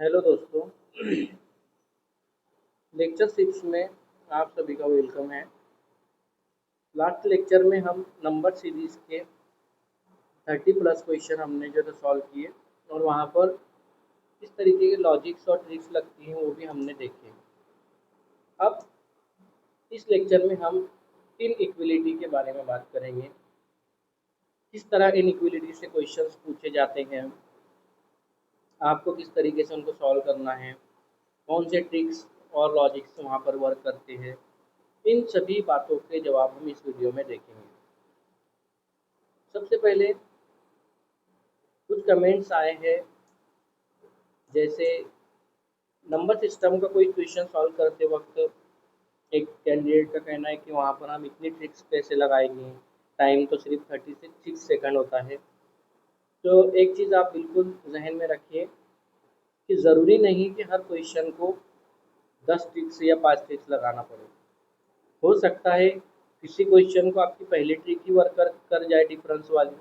Hello दोस्तों। Lecture 6 में आप सभी का वेलकम है। लास्ट लेक्चर में हम नंबर सीरीज के 30+ क्वेश्चन हमने जो है सॉल्व किए और वहाँ पर किस तरीके के लॉजिक्स और ट्रिक्स लगती हैं वो भी हमने देखे। अब इस लेक्चर में हम इनइक्वलिटी के बारे में बात करेंगे। किस तरह इनइक्वलिटी से क्वेश्चंस पूछे जाते हैं, आपको किस तरीके से उनको सॉल्व करना है, कौन से ट्रिक्स और लॉजिक्स वहाँ पर वर्क करते हैं, इन सभी बातों के जवाब हम इस वीडियो में देखेंगे। सबसे पहले कुछ कमेंट्स आए हैं, जैसे नंबर सिस्टम का कोई क्वेश्चन सॉल्व करते वक्त एक कैंडिडेट का कहना है कि वहाँ पर हम इतनी ट्रिक्स कैसे लगाएंगे, टाइम तो सिर्फ 36 सेकंड होता है। तो एक चीज़ आप बिल्कुल जहन में रखिए कि ज़रूरी नहीं कि हर क्वेश्चन को 10 ट्रिक्स या 5 ट्रिक्स लगाना पड़े। हो सकता है किसी क्वेश्चन को आपकी पहली ट्रिक ही वर्क कर जाए डिफरेंस वाली,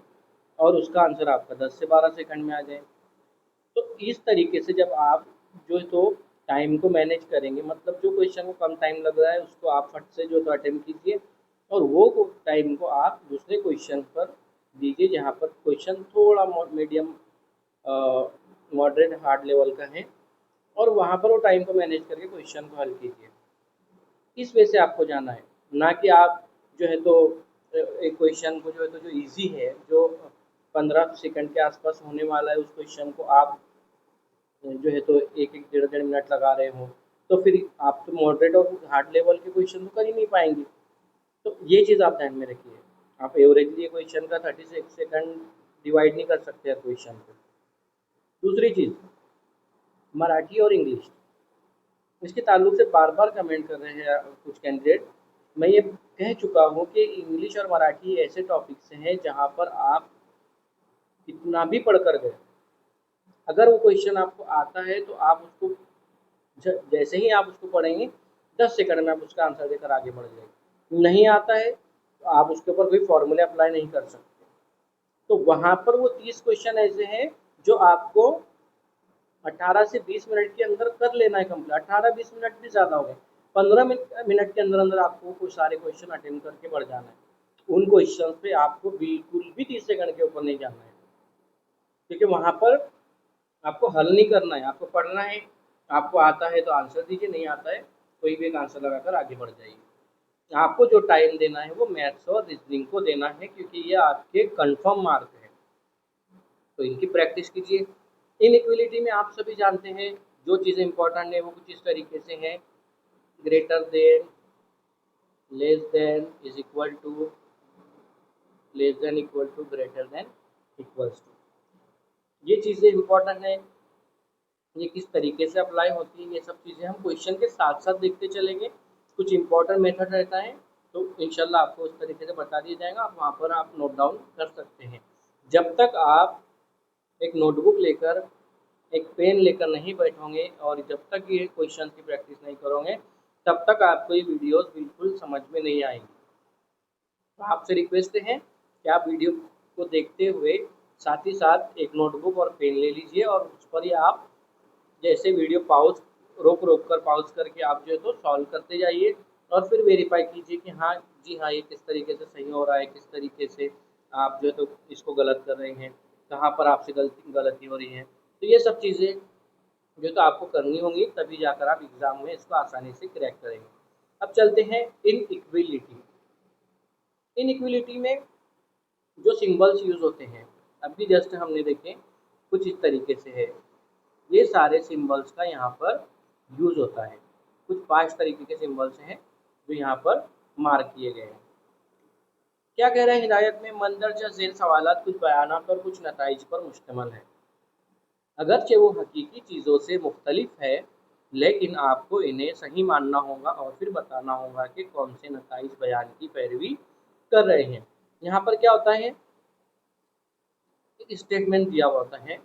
और उसका आंसर आपका 10 से 12 सेकंड में आ जाए। तो इस तरीके से जब आप जो है तो टाइम को मैनेज करेंगे, मतलब जो क्वेश्चन को कम टाइम लग रहा है उसको आप फट से जो तो अटेम्प्ट कीजिए और वो टाइम को आप दूसरे क्वेश्चन पर दीजिए जहाँ पर क्वेश्चन थोड़ा मीडियम मॉडरेट हार्ड लेवल का है, और वहाँ पर वो टाइम को मैनेज करके क्वेश्चन को हल कीजिए। इस वे से आपको जाना है, ना कि आप जो है तो एक क्वेश्चन को जो है तो जो इजी है, जो 15 सेकंड के आसपास होने वाला है, उस क्वेश्चन को आप जो है तो एक एक डेढ़ डेढ़ मिनट लगा रहे हो, तो फिर आप तो मॉडरेट और हार्ड लेवल के क्वेश्चन तो कर ही नहीं पाएंगे। तो ये चीज़ आप ध्यान में रखिए। आप एवरेजली क्वेश्चन का 36 सेकंड डिवाइड नहीं कर सकते हर क्वेश्चन को। दूसरी चीज़, मराठी और इंग्लिश, इसके ताल्लुक से बार बार कमेंट कर रहे हैं कुछ कैंडिडेट। मैं ये कह चुका हूँ कि इंग्लिश और मराठी ऐसे टॉपिक्स हैं जहाँ पर आप कितना भी पढ़ कर गए, अगर वो क्वेश्चन आपको आता है तो आप उसको जैसे ही आप उसको पढ़ेंगे 10 सेकंड में आप उसका आंसर देकर आगे बढ़ जाएंगे। नहीं आता है तो आप उसके ऊपर कोई फॉर्मूले अप्लाई नहीं कर सकते। तो वहाँ पर वो 30 क्वेश्चन ऐसे हैं जो आपको 18 से 20 मिनट के अंदर कर लेना है कंप्लीट। 18-20 मिनट भी ज़्यादा हो गए, 15 मिनट के अंदर अंदर आपको कुछ सारे क्वेश्चन अटेम्प्ट करके बढ़ जाना है। उन क्वेश्चन पे आपको बिल्कुल भी 30 सेकंड के ऊपर नहीं जाना है, क्योंकि वहाँ पर आपको हल नहीं करना है, आपको पढ़ना है। आपको आता है तो आंसर दीजिए, नहीं आता है कोई भी एक आंसर लगाकर आगे बढ़ जाइए। आपको जो टाइम देना है वो मैथ्स और रीजनिंग को देना है, क्योंकि ये आपके कंफर्म मार्क है, तो इनकी प्रैक्टिस कीजिए। इनइक्वलिटी में आप सभी जानते हैं जो चीज़ें इंपॉर्टेंट है वो कुछ इस तरीके से हैं: greater than, less than, is equal to, less than equal to, greater than equals to. ये चीज़ें इंपॉर्टेंट है, ये किस तरीके से अप्लाई होती है, ये सब चीज़ें हम क्वेश्चन के साथ साथ देखते चलेंगे। कुछ इंपॉर्टेंट मेथड रहता है तो इंशाल्लाह आपको उस तरीके से बता दिया जाएगा, आप वहाँ पर आप नोट डाउन कर सकते हैं। जब तक आप एक नोटबुक लेकर, एक पेन लेकर नहीं बैठोगे और जब तक ये क्वेश्चन की प्रैक्टिस नहीं करोगे, तब तक आपको ये वीडियोस बिल्कुल समझ में नहीं आएंगी। तो आपसे रिक्वेस्ट है कि आप वीडियो को देखते हुए साथ ही साथ एक नोटबुक और पेन ले लीजिए और उस पर ही आप जैसे वीडियो पॉज, रोक रोक कर पॉज करके आप जो है तो सॉल्व करते जाइए, और फिर वेरीफाई कीजिए कि हाँ जी हाँ ये किस तरीके से सही हो रहा है, किस तरीके से आप जो है तो इसको गलत कर रहे हैं, कहाँ पर आपसे गलती हो रही है। तो ये सब चीज़ें जो तो आपको करनी होंगी, तभी जाकर आप एग्ज़ाम में इसको आसानी से क्रैक करेंगे। अब चलते हैं इनइक्वलिटी। इनइक्वलिटी में जो सिंबल्स यूज़ होते हैं, अभी जस्ट हमने देखे कुछ इस तरीके से है। ये सारे सिंबल्स का यहाँ पर यूज़ होता है। कुछ 5 तरीके के सिंबल्स हैं जो यहाँ पर मार्क किए गए हैं। क्या कह रहे हैं हिदायत में? मंदरजा झेल सवालात कुछ बयानात और कुछ नताइज पर मुश्तमल है। अगरचे वो हकीकी चीज़ों से मुख्तलिफ है, लेकिन आपको इन्हें सही मानना होगा और फिर बताना होगा कि कौन से नताइज बयान की पैरवी कर रहे हैं। यहाँ पर क्या होता है, एक स्टेटमेंट दिया हुआ होता है,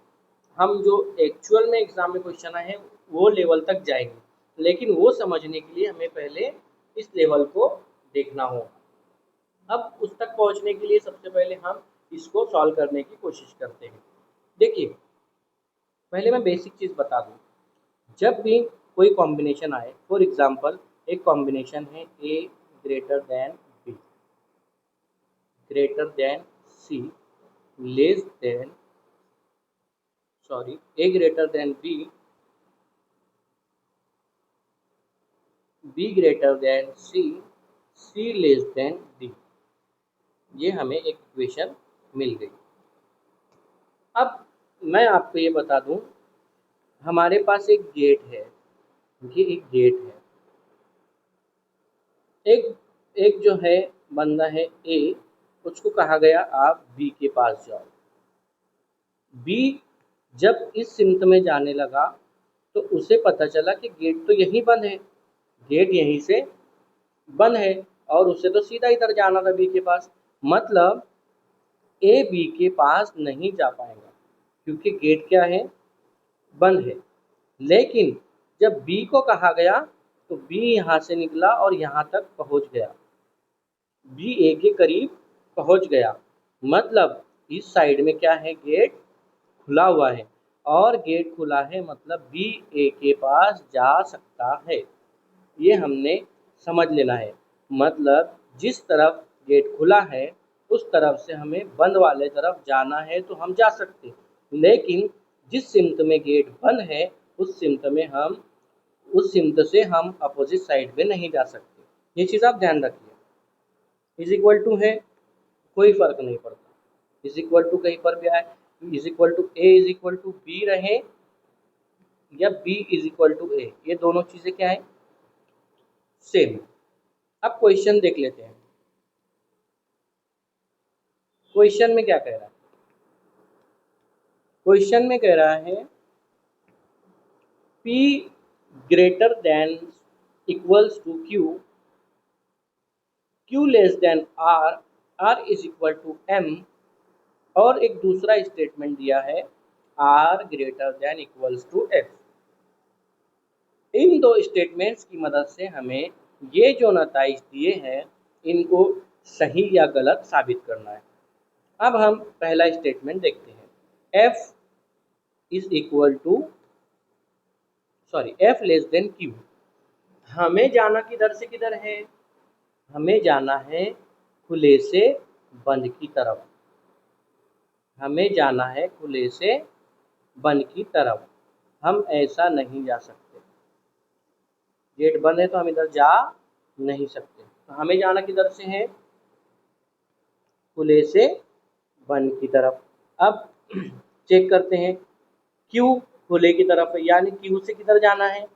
हम जो एक्चुअल में एग्जाम में क्वेश्चन आए हैं वो लेवल तक जाएंगे, लेकिन वो समझने के लिए हमें पहले इस लेवल को देखना होगा। अब उस तक पहुंचने के लिए सबसे पहले हम इसको सॉल्व करने की कोशिश करते हैं। देखिए, पहले मैं बेसिक चीज़ बता दूं, जब भी कोई कॉम्बिनेशन आए, फॉर एग्जांपल एक कॉम्बिनेशन है A greater than B, greater than C, less than, sorry, A greater than B, B greater than C, C less than D. ये हमें एक इक्वेशन मिल गई। अब मैं आपको ये बता दूं, हमारे पास एक गेट है, ये एक गेट है, एक एक जो है बंदा है ए, उसको कहा गया आप बी के पास जाओ। बी जब इस सिमत में जाने लगा तो उसे पता चला कि गेट तो यहीं बंद है, गेट यहीं से बंद है, और उसे तो सीधा इधर जाना था बी के पास। मतलब ए बी के पास नहीं जा पाएगा क्योंकि गेट क्या है, बंद है। लेकिन जब बी को कहा गया तो बी यहाँ से निकला और यहाँ तक पहुँच गया, बी ए के करीब पहुँच गया। मतलब इस साइड में क्या है, गेट खुला हुआ है, और गेट खुला है मतलब बी ए के पास जा सकता है। ये हमने समझ लेना है। मतलब जिस तरफ गेट खुला है उस तरफ से हमें बंद वाले तरफ जाना है तो हम जा सकते, लेकिन जिस सिमत में गेट बंद है उस सिमत से हम अपोजिट साइड में नहीं जा सकते। ये चीज़ आप ध्यान रखिए। इज इक्वल टू है, कोई फर्क नहीं पड़ता, इज इक्वल टू कहीं पर भी आए, is equal to A is equal to B रहे या B is equal to A, ये दोनों चीज़ें क्या है, सेम। अब क्वेश्चन देख लेते हैं, क्वेश्चन में क्या कह रहा है। क्वेश्चन में कह रहा है P greater than equals to Q, Q less than R, R is equal to M, और एक दूसरा स्टेटमेंट दिया है R greater than equals to F। इन दो स्टेटमेंट्स की मदद से हमें ये जो नताइज दिए हैं इनको सही या गलत साबित करना है। अब हम पहला स्टेटमेंट देखते हैं, F is equal to, sorry, F less than Q। हमें जाना किधर से किधर है, हमें जाना है खुले से बंद की तरफ, हमें जाना है खुले से बंद की तरफ। हम ऐसा नहीं जा सकते, गेट बंद है तो हम इधर जा नहीं सकते, तो हमें जाना किधर से है, खुले से बंद की तरफ। अब चेक करते हैं, क्यू खुले की तरफ है, यानी क्यू से किधर जाना है,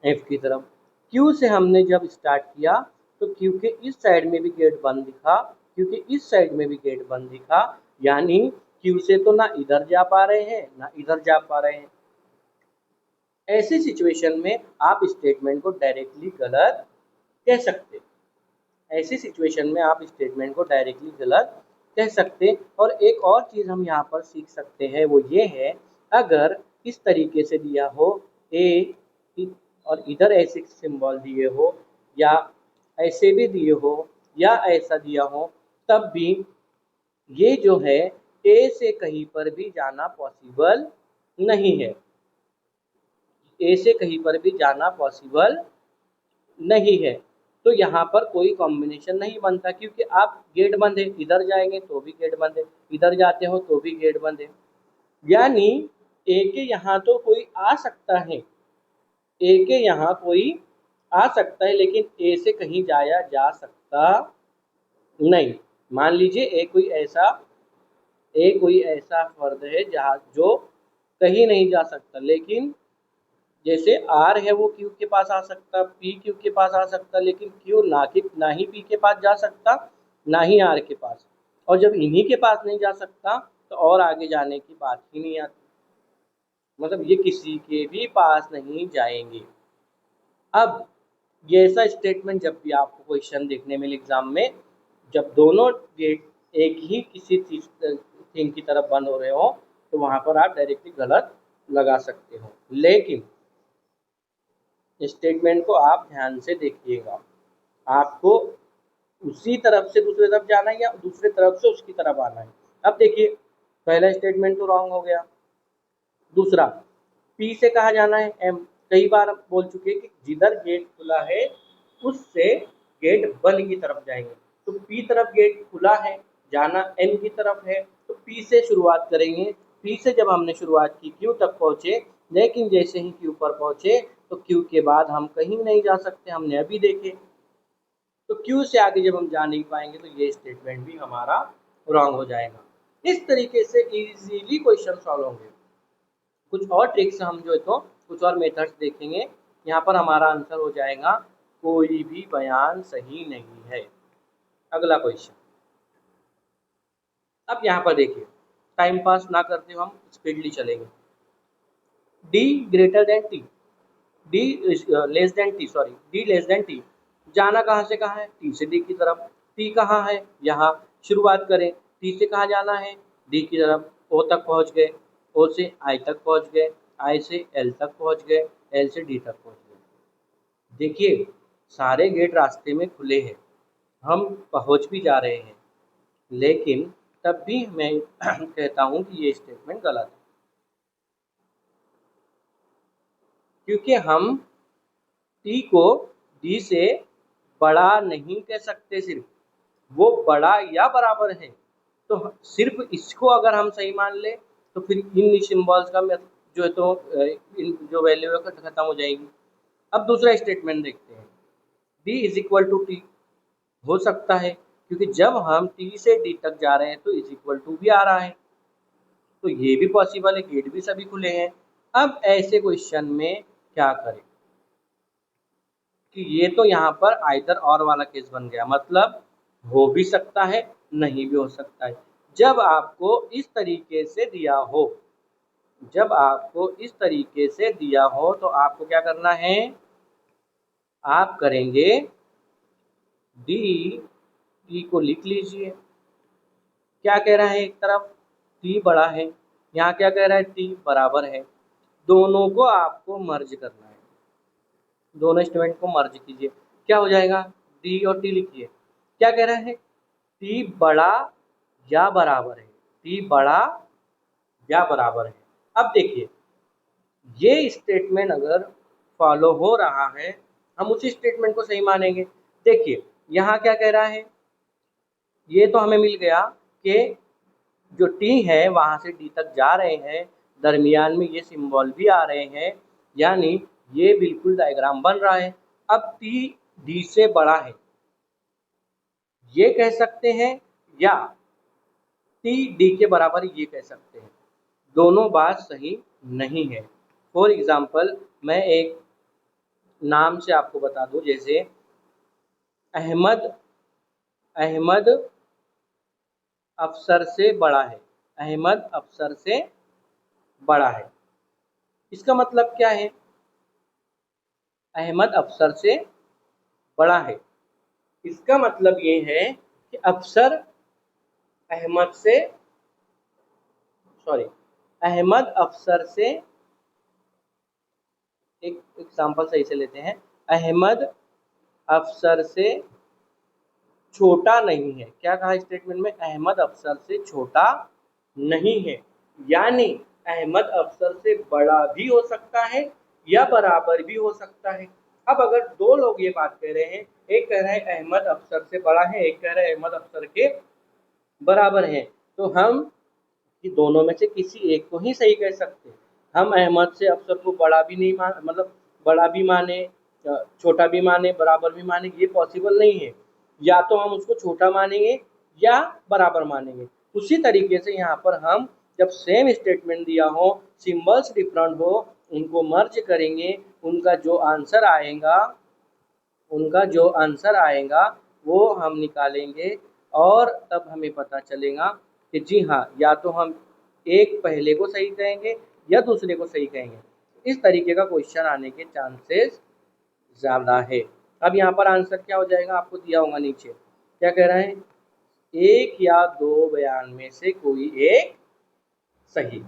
एफ की तरफ। क्यू से हमने जब स्टार्ट किया तो क्यू के इस साइड में भी गेट बंद दिखा, क्यू के इस साइड में भी गेट बंद दिखा, यानी क्यू से तो ना इधर जा पा रहे हैं ना इधर जा पा रहे हैं। ऐसी सिचुएशन में आप स्टेटमेंट को डायरेक्टली गलत कह सकते, ऐसी सिचुएशन में आप स्टेटमेंट को डायरेक्टली गलत कह सकते। और एक और चीज़ हम यहाँ पर सीख सकते हैं, वो ये है, अगर इस तरीके से दिया हो ए और इधर ऐसे सिंबल दिए हो, या ऐसे भी दिए हो, या ऐसा दिया हो, तब भी ये जो है ए से कहीं पर भी जाना पॉसिबल नहीं है, ए से कहीं पर भी जाना पॉसिबल नहीं है। तो यहाँ पर कोई कॉम्बिनेशन नहीं बनता, क्योंकि आप गेट बंद है, इधर जाएंगे तो भी गेट बंद है, इधर जाते हो तो भी गेट बंद है। यानी ए के यहाँ तो कोई आ सकता है, ए के यहाँ कोई आ सकता है, लेकिन ए से कहीं जाया जा सकता नहीं। मान लीजिए कोई ऐसा फर्द है जहाँ जो कहीं नहीं जा सकता, लेकिन जैसे आर है वो क्यू के पास आ सकता, पी क्यू के पास आ सकता, लेकिन क्यू ना ही पी के पास जा सकता ना ही आर के पास। और जब इन्हीं के पास नहीं जा सकता तो और आगे जाने की बात ही नहीं आती, मतलब ये किसी के भी पास नहीं जाएंगे। अब ये ऐसा स्टेटमेंट जब भी आपको क्वेश्चन देखने में एग्जाम में, जब दोनों गेट एक ही किसी थिंग की तरफ बंद हो रहे हो, तो वहां पर आप डायरेक्टली गलत लगा सकते हो। लेकिन स्टेटमेंट को आप ध्यान से देखिएगा, आपको उसी तरफ से दूसरी तरफ जाना है या दूसरी तरफ से उसकी तरफ आना है। अब देखिए, पहला स्टेटमेंट तो रॉन्ग हो गया। दूसरा, पी से कहाँ जाना है, एम, कई बार बोल चुके हैं कि जिधर गेट खुला है उससे गेट बंद की तरफ जाएंगे। तो पी तरफ गेट खुला है, जाना एन की तरफ है, तो पी से शुरुआत करेंगे। पी से जब हमने शुरुआत की क्यू तक पहुंचे, लेकिन जैसे ही क्यू पर पहुंचे तो क्यू के बाद हम कहीं नहीं जा सकते, हमने अभी देखे। तो क्यू से आगे जब हम जा नहीं पाएंगे तो ये स्टेटमेंट भी हमारा रॉन्ग हो जाएगा। इस तरीके से इजीली क्वेश्चन सॉल्व होंगे। कुछ और ट्रिक्स हम जो है तो कुछ और मेथड्स देखेंगे। यहाँ पर हमारा आंसर हो जाएगा कोई भी बयान सही नहीं है। अगला क्वेश्चन, अब यहाँ पर देखिए, टाइम पास ना करते हुए हम स्पीडली चलेंगे। D greater than T, D less than T, sorry D less than T. जाना कहाँ से कहाँ है? टी से डी की तरफ। टी कहाँ है? यहाँ। शुरुआत करें, टी से कहाँ जाना है? डी की तरफ। ओ तक पहुँच गए, ओ से आई तक पहुँच गए, आई से एल तक पहुँच गए, एल से डी तक पहुँच गए। देखिए सारे गेट रास्ते में खुले हैं, हम पहुँच भी जा रहे हैं, लेकिन तब भी मैं कहता हूँ कि ये स्टेटमेंट गलत है, क्योंकि हम टी को डी से बड़ा नहीं कह सकते, सिर्फ वो बड़ा या बराबर है। तो सिर्फ इसको अगर हम सही मान ले तो फिर इन सिंबल्स का जो है तो इन जो वैल्यू है खत्म हो जाएगी। अब दूसरा स्टेटमेंट देखते हैं, D is equal to T. हो सकता है, क्योंकि जब हम टी से डी तक जा रहे हैं तो इज इक्वल टू भी आ रहा है, तो ये भी पॉसिबल है, गेट भी सभी खुले हैं। अब ऐसे क्वेश्चन में क्या करें कि ये तो यहाँ पर आइदर और वाला केस बन गया, मतलब हो भी सकता है नहीं भी हो सकता है। जब आपको इस तरीके से दिया हो, जब आपको इस तरीके से दिया हो तो आपको क्या करना है, आप करेंगे डी, टी को लिख लीजिए। क्या कह रहा है, एक तरफ टी बड़ा है, यहाँ क्या कह रहा है, टी बराबर है। दोनों को आपको मर्ज करना है, दोनों स्टेटमेंट को मर्ज कीजिए। क्या हो जाएगा, डी और टी लिखिए। क्या कह रहा है, टी बड़ा या बराबर है, टी बड़ा या बराबर है। अब देखिए ये स्टेटमेंट अगर फॉलो हो रहा है, हम उसी स्टेटमेंट को सही मानेंगे। देखिए यहाँ क्या कह रहा है, ये तो हमें मिल गया कि जो टी है वहाँ से डी तक जा रहे हैं, दरमियान में ये सिंबल भी आ रहे हैं, यानी ये बिल्कुल डायग्राम बन रहा है। अब टी डी से बड़ा है ये कह सकते हैं, या टी डी के बराबर ये कह सकते हैं। दोनों बात सही नहीं है। फॉर एग्जाम्पल मैं एक नाम से आपको बता दूं, जैसे अहमद, अहमद अफसर से बड़ा है, अहमद अफसर से बड़ा है। इसका मतलब क्या है, अहमद अफसर से बड़ा है, इसका मतलब ये है कि अफसर अहमद से, सॉरी अहमद अफसर से, एक एग्जाम्पल सही से लेते हैं, अहमद अफसर से छोटा नहीं है। क्या कहा स्टेटमेंट में, अहमद अफसर से छोटा नहीं है, यानी अहमद अफसर से बड़ा भी हो सकता है या बराबर भी हो सकता है। अब अगर दो लोग ये बात कह रहे हैं, एक कह रहा है अहमद अफसर से बड़ा है, एक कह रहा है अहमद अफसर के बराबर है, तो हम कि दोनों में से किसी एक को ही सही कह सकते हैं। हम अहमद से अफसर को बड़ा भी नहीं मान, मतलब बड़ा भी माने, छोटा भी माने, बराबर भी माने, ये पॉसिबल नहीं है। या तो हम उसको छोटा मानेंगे या बराबर मानेंगे। उसी तरीके से यहाँ पर हम जब सेम स्टेटमेंट दिया हो, सिंबल्स डिफरेंट हो, उनको मर्ज करेंगे, उनका जो आंसर आएगा, उनका जो आंसर आएगा वो हम निकालेंगे, और तब हमें पता चलेगा कि जी हाँ, या तो हम एक पहले को सही कहेंगे या दूसरे को सही कहेंगे। इस तरीके का क्वेश्चन आने के चांसेस ज़्यादा है। अब यहाँ पर आंसर क्या हो जाएगा, आपको दिया होगा नीचे, क्या कह रहा है, एक या दो बयान में से कोई एक सही।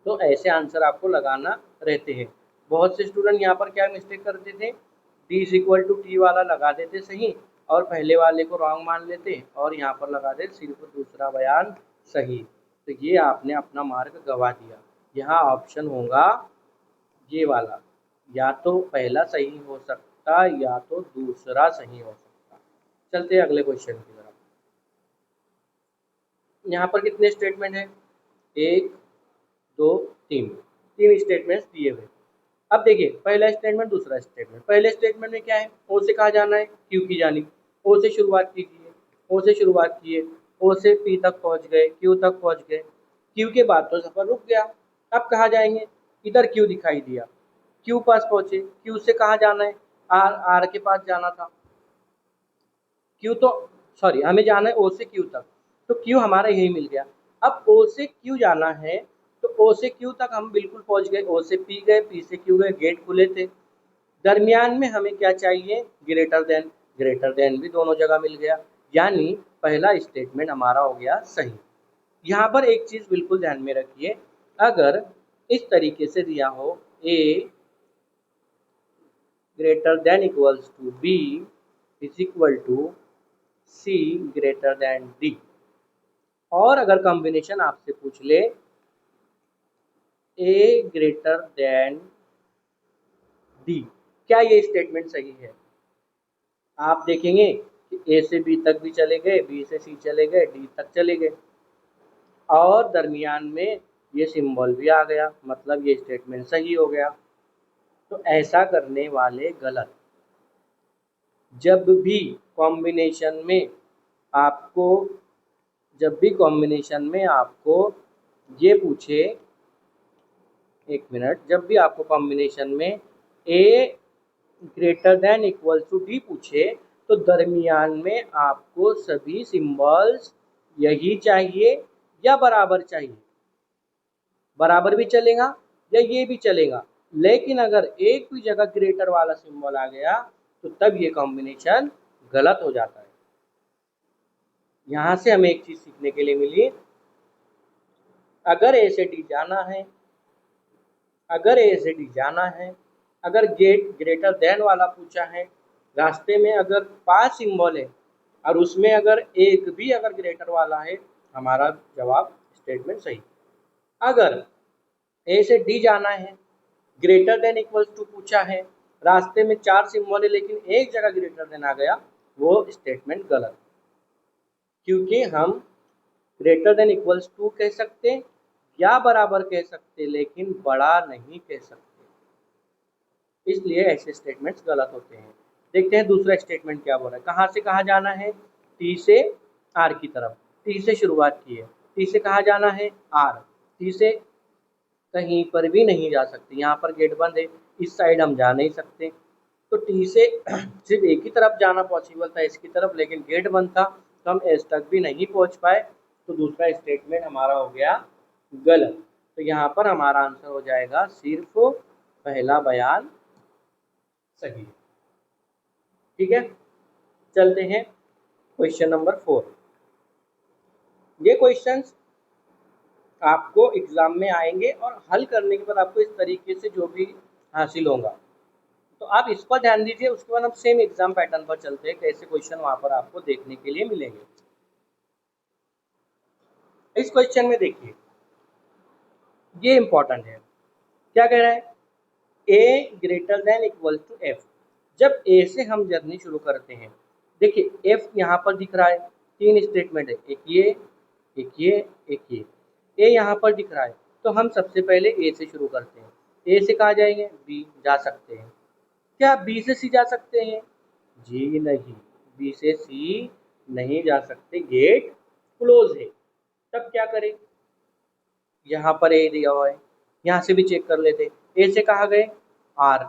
तो ऐसे आंसर आपको लगाना रहते हैं। बहुत से स्टूडेंट यहाँ पर क्या मिस्टेक करते थे, D is equal to T वाला लगा देते सही, और पहले वाले को रॉन्ग मान लेते और यहाँ पर लगा देते सिर्फ दूसरा बयान सही। तो ये आपने अपना मार्क गवा दिया। यहाँ ऑप्शन होगा, ये वाला, या तो पहला सही हो सकता या तो दूसरा सही हो सकता। चलते हैं अगले क्वेश्चन की तरफ। यहाँ पर कितने स्टेटमेंट हैं? 1 2 3, 3 स्टेटमेंट्स दिए हुए। अब देखिए पहला स्टेटमेंट दूसरा स्टेटमेंट। पहले स्टेटमेंट में क्या है? ओ से कहाँ जाना है? क्यू की जानी। ओ से शुरुआत कीजिए, ओ से शुरुआत किए, ओ से पी तक पहुँच गए, क्यू तक पहुँच गए। क्यू के बाद तो सफ़र रुक गया। अब कहाँ जाएंगे? इधर क्यू दिखाई दिया, क्यू पास पहुँचे। क्यू से कहाँ जाना है? आर, आर के पास जाना था। क्यू तो सॉरी हमें जाना है ओ से क्यू तक, तो क्यू हमारा यही मिल गया। अब ओ से क्यू जाना है, तो ओ से क्यू तक हम बिल्कुल पहुंच गए। ओ से पी गए, पी से क्यू गए, गेट खुले थे। दरमियान में हमें क्या चाहिए? Greater then. ग्रेटर देन भी दोनों जगह मिल गया, यानी पहला स्टेटमेंट हमारा हो गया सही। यहाँ पर एक चीज़ बिल्कुल ध्यान में रखिए, अगर इस तरीके से दिया हो A greater than equals to B is equal to C greater than D, और अगर कॉम्बिनेशन आपसे पूछ ले ए ग्रेटर देन डी, क्या ये स्टेटमेंट सही है? आप देखेंगे कि ए से बी तक भी चले गए, बी से सी चले गए, डी तक चले गए, और दरमियान में ये सिंबल भी आ गया, मतलब ये स्टेटमेंट सही हो गया। तो ऐसा करने वाले गलत। जब भी कॉम्बिनेशन में आपको ये पूछे, एक मिनट, जब भी आपको कॉम्बिनेशन में A greater than equal to D पूछे, तो दरमियान में आपको सभी सिंबल्स यही चाहिए या बराबर चाहिए। बराबर भी चलेगा या ये भी चलेगा, लेकिन अगर एक भी जगह ग्रेटर वाला सिंबल आ गया तो तब ये कॉम्बिनेशन गलत हो जाता है। यहाँ से हमें एक चीज़ सीखने के लिए मिली, अगर ए से डी जाना है, अगर गेट ग्रेटर देन वाला पूछा है, रास्ते में अगर 5 सिंबल है और उसमें अगर एक भी अगर ग्रेटर वाला है, हमारा जवाब स्टेटमेंट सही। अगर ए से डी जाना है, ग्रेटर देन इक्वल्स टू पूछा है, रास्ते में 4 सिंबल है लेकिन एक जगह ग्रेटर देन आ गया, वो स्टेटमेंट गलत, क्योंकि हम ग्रेटर देन इक्वल्स टू कह सकते या बराबर कह सकते, लेकिन बड़ा नहीं कह सकते, इसलिए ऐसे स्टेटमेंट्स गलत होते हैं। देखते हैं दूसरा स्टेटमेंट क्या बोल रहा है। कहाँ से कहाँ जाना है? टी से आर की तरफ। टी से शुरुआत की है, टी से कहाँ जाना है? आर। टी से कहीं पर भी नहीं जा सकते, यहाँ पर गेट बंद है, इस साइड हम जा नहीं सकते, तो टी से सिर्फ एक ही तरफ जाना पॉसिबल था, इसकी तरफ, लेकिन गेट बंद था तो हम एस तक भी नहीं पहुँच पाए, तो दूसरा स्टेटमेंट हमारा हो गया गलत। तो यहाँ पर हमारा आंसर हो जाएगा सिर्फ पहला बयान सही। ठीक है, चलते हैं क्वेश्चन नंबर 4। ये क्वेश्चंस आपको एग्जाम में आएंगे और हल करने के बाद आपको इस तरीके से जो भी हासिल होगा, तो आप इस पर ध्यान दीजिए। उसके बाद हम सेम एग्जाम पैटर्न पर चलते हैं, कैसे क्वेश्चन वहां पर आपको देखने के लिए मिलेंगे। इस क्वेश्चन में देखिए, ये इंपॉर्टेंट है। क्या कह रहा है? A greater than equal to F. जब ए से हम जर्नी शुरू करते हैं, देखिए एफ यहाँ पर दिख रहा है, 3 स्टेटमेंट है, एक ये, एक ये, एक ये। ए यहाँ पर दिख रहा है, तो हम सबसे पहले ए से शुरू करते हैं। ए से कहाँ जाएंगे? बी जा सकते हैं। क्या बी से सी जा सकते हैं? जी नहीं, बी से सी नहीं जा सकते, गेट क्लोज है। तब क्या करें? यहाँ पर ए दिया हुआ है, यहाँ से भी चेक कर लेते। ए से कहाँ गए? आर।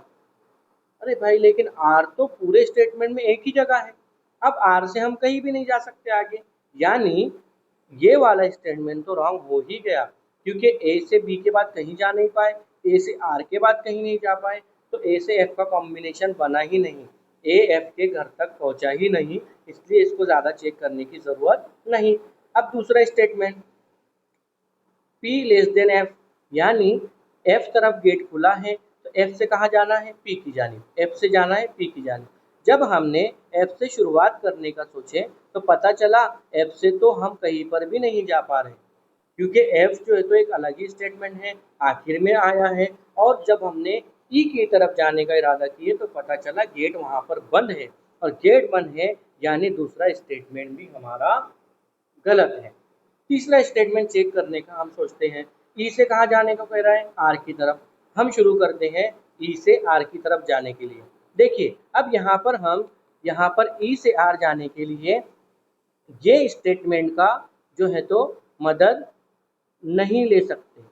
अरे भाई, लेकिन आर तो पूरे स्टेटमेंट में एक ही जगह है, अब आर से हम कहीं भी नहीं जा सकते आगे, यानी ये वाला स्टेटमेंट तो रॉन्ग हो ही गया, क्योंकि ए से बी के बाद कहीं जा नहीं पाए, ए से आर के बाद कहीं नहीं जा पाए, तो ए से एफ का कॉम्बिनेशन बना ही नहीं, ए एफ के घर तक पहुंचा ही नहीं, इसलिए इसको ज़्यादा चेक करने की ज़रूरत नहीं। अब दूसरा statement P less than F, यानी एफ तरफ गेट खुला है, तो एफ से कहाँ जाना है? पी की जानिब। एफ से जाना है पी की जानिब। जब हमने एफ से शुरुआत करने का सोचे, तो पता चला एफ से तो हम कहीं पर भी नहीं जा पा रहे, क्योंकि एफ जो है तो एक अलग ही स्टेटमेंट है, आखिर में आया है, और जब हमने ई की तरफ जाने का इरादा किए तो पता चला गेट वहाँ पर बंद है, और गेट बंद है यानी दूसरा स्टेटमेंट भी हमारा गलत है। तीसरा स्टेटमेंट चेक करने का हम सोचते हैं, ई से कहाँ जाने को कह रहा है, आर की तरफ। हम शुरू करते हैं ई से आर की तरफ जाने के लिए। देखिए अब यहाँ पर ई से आर जाने के लिए ये स्टेटमेंट का जो है तो मदद नहीं ले सकते।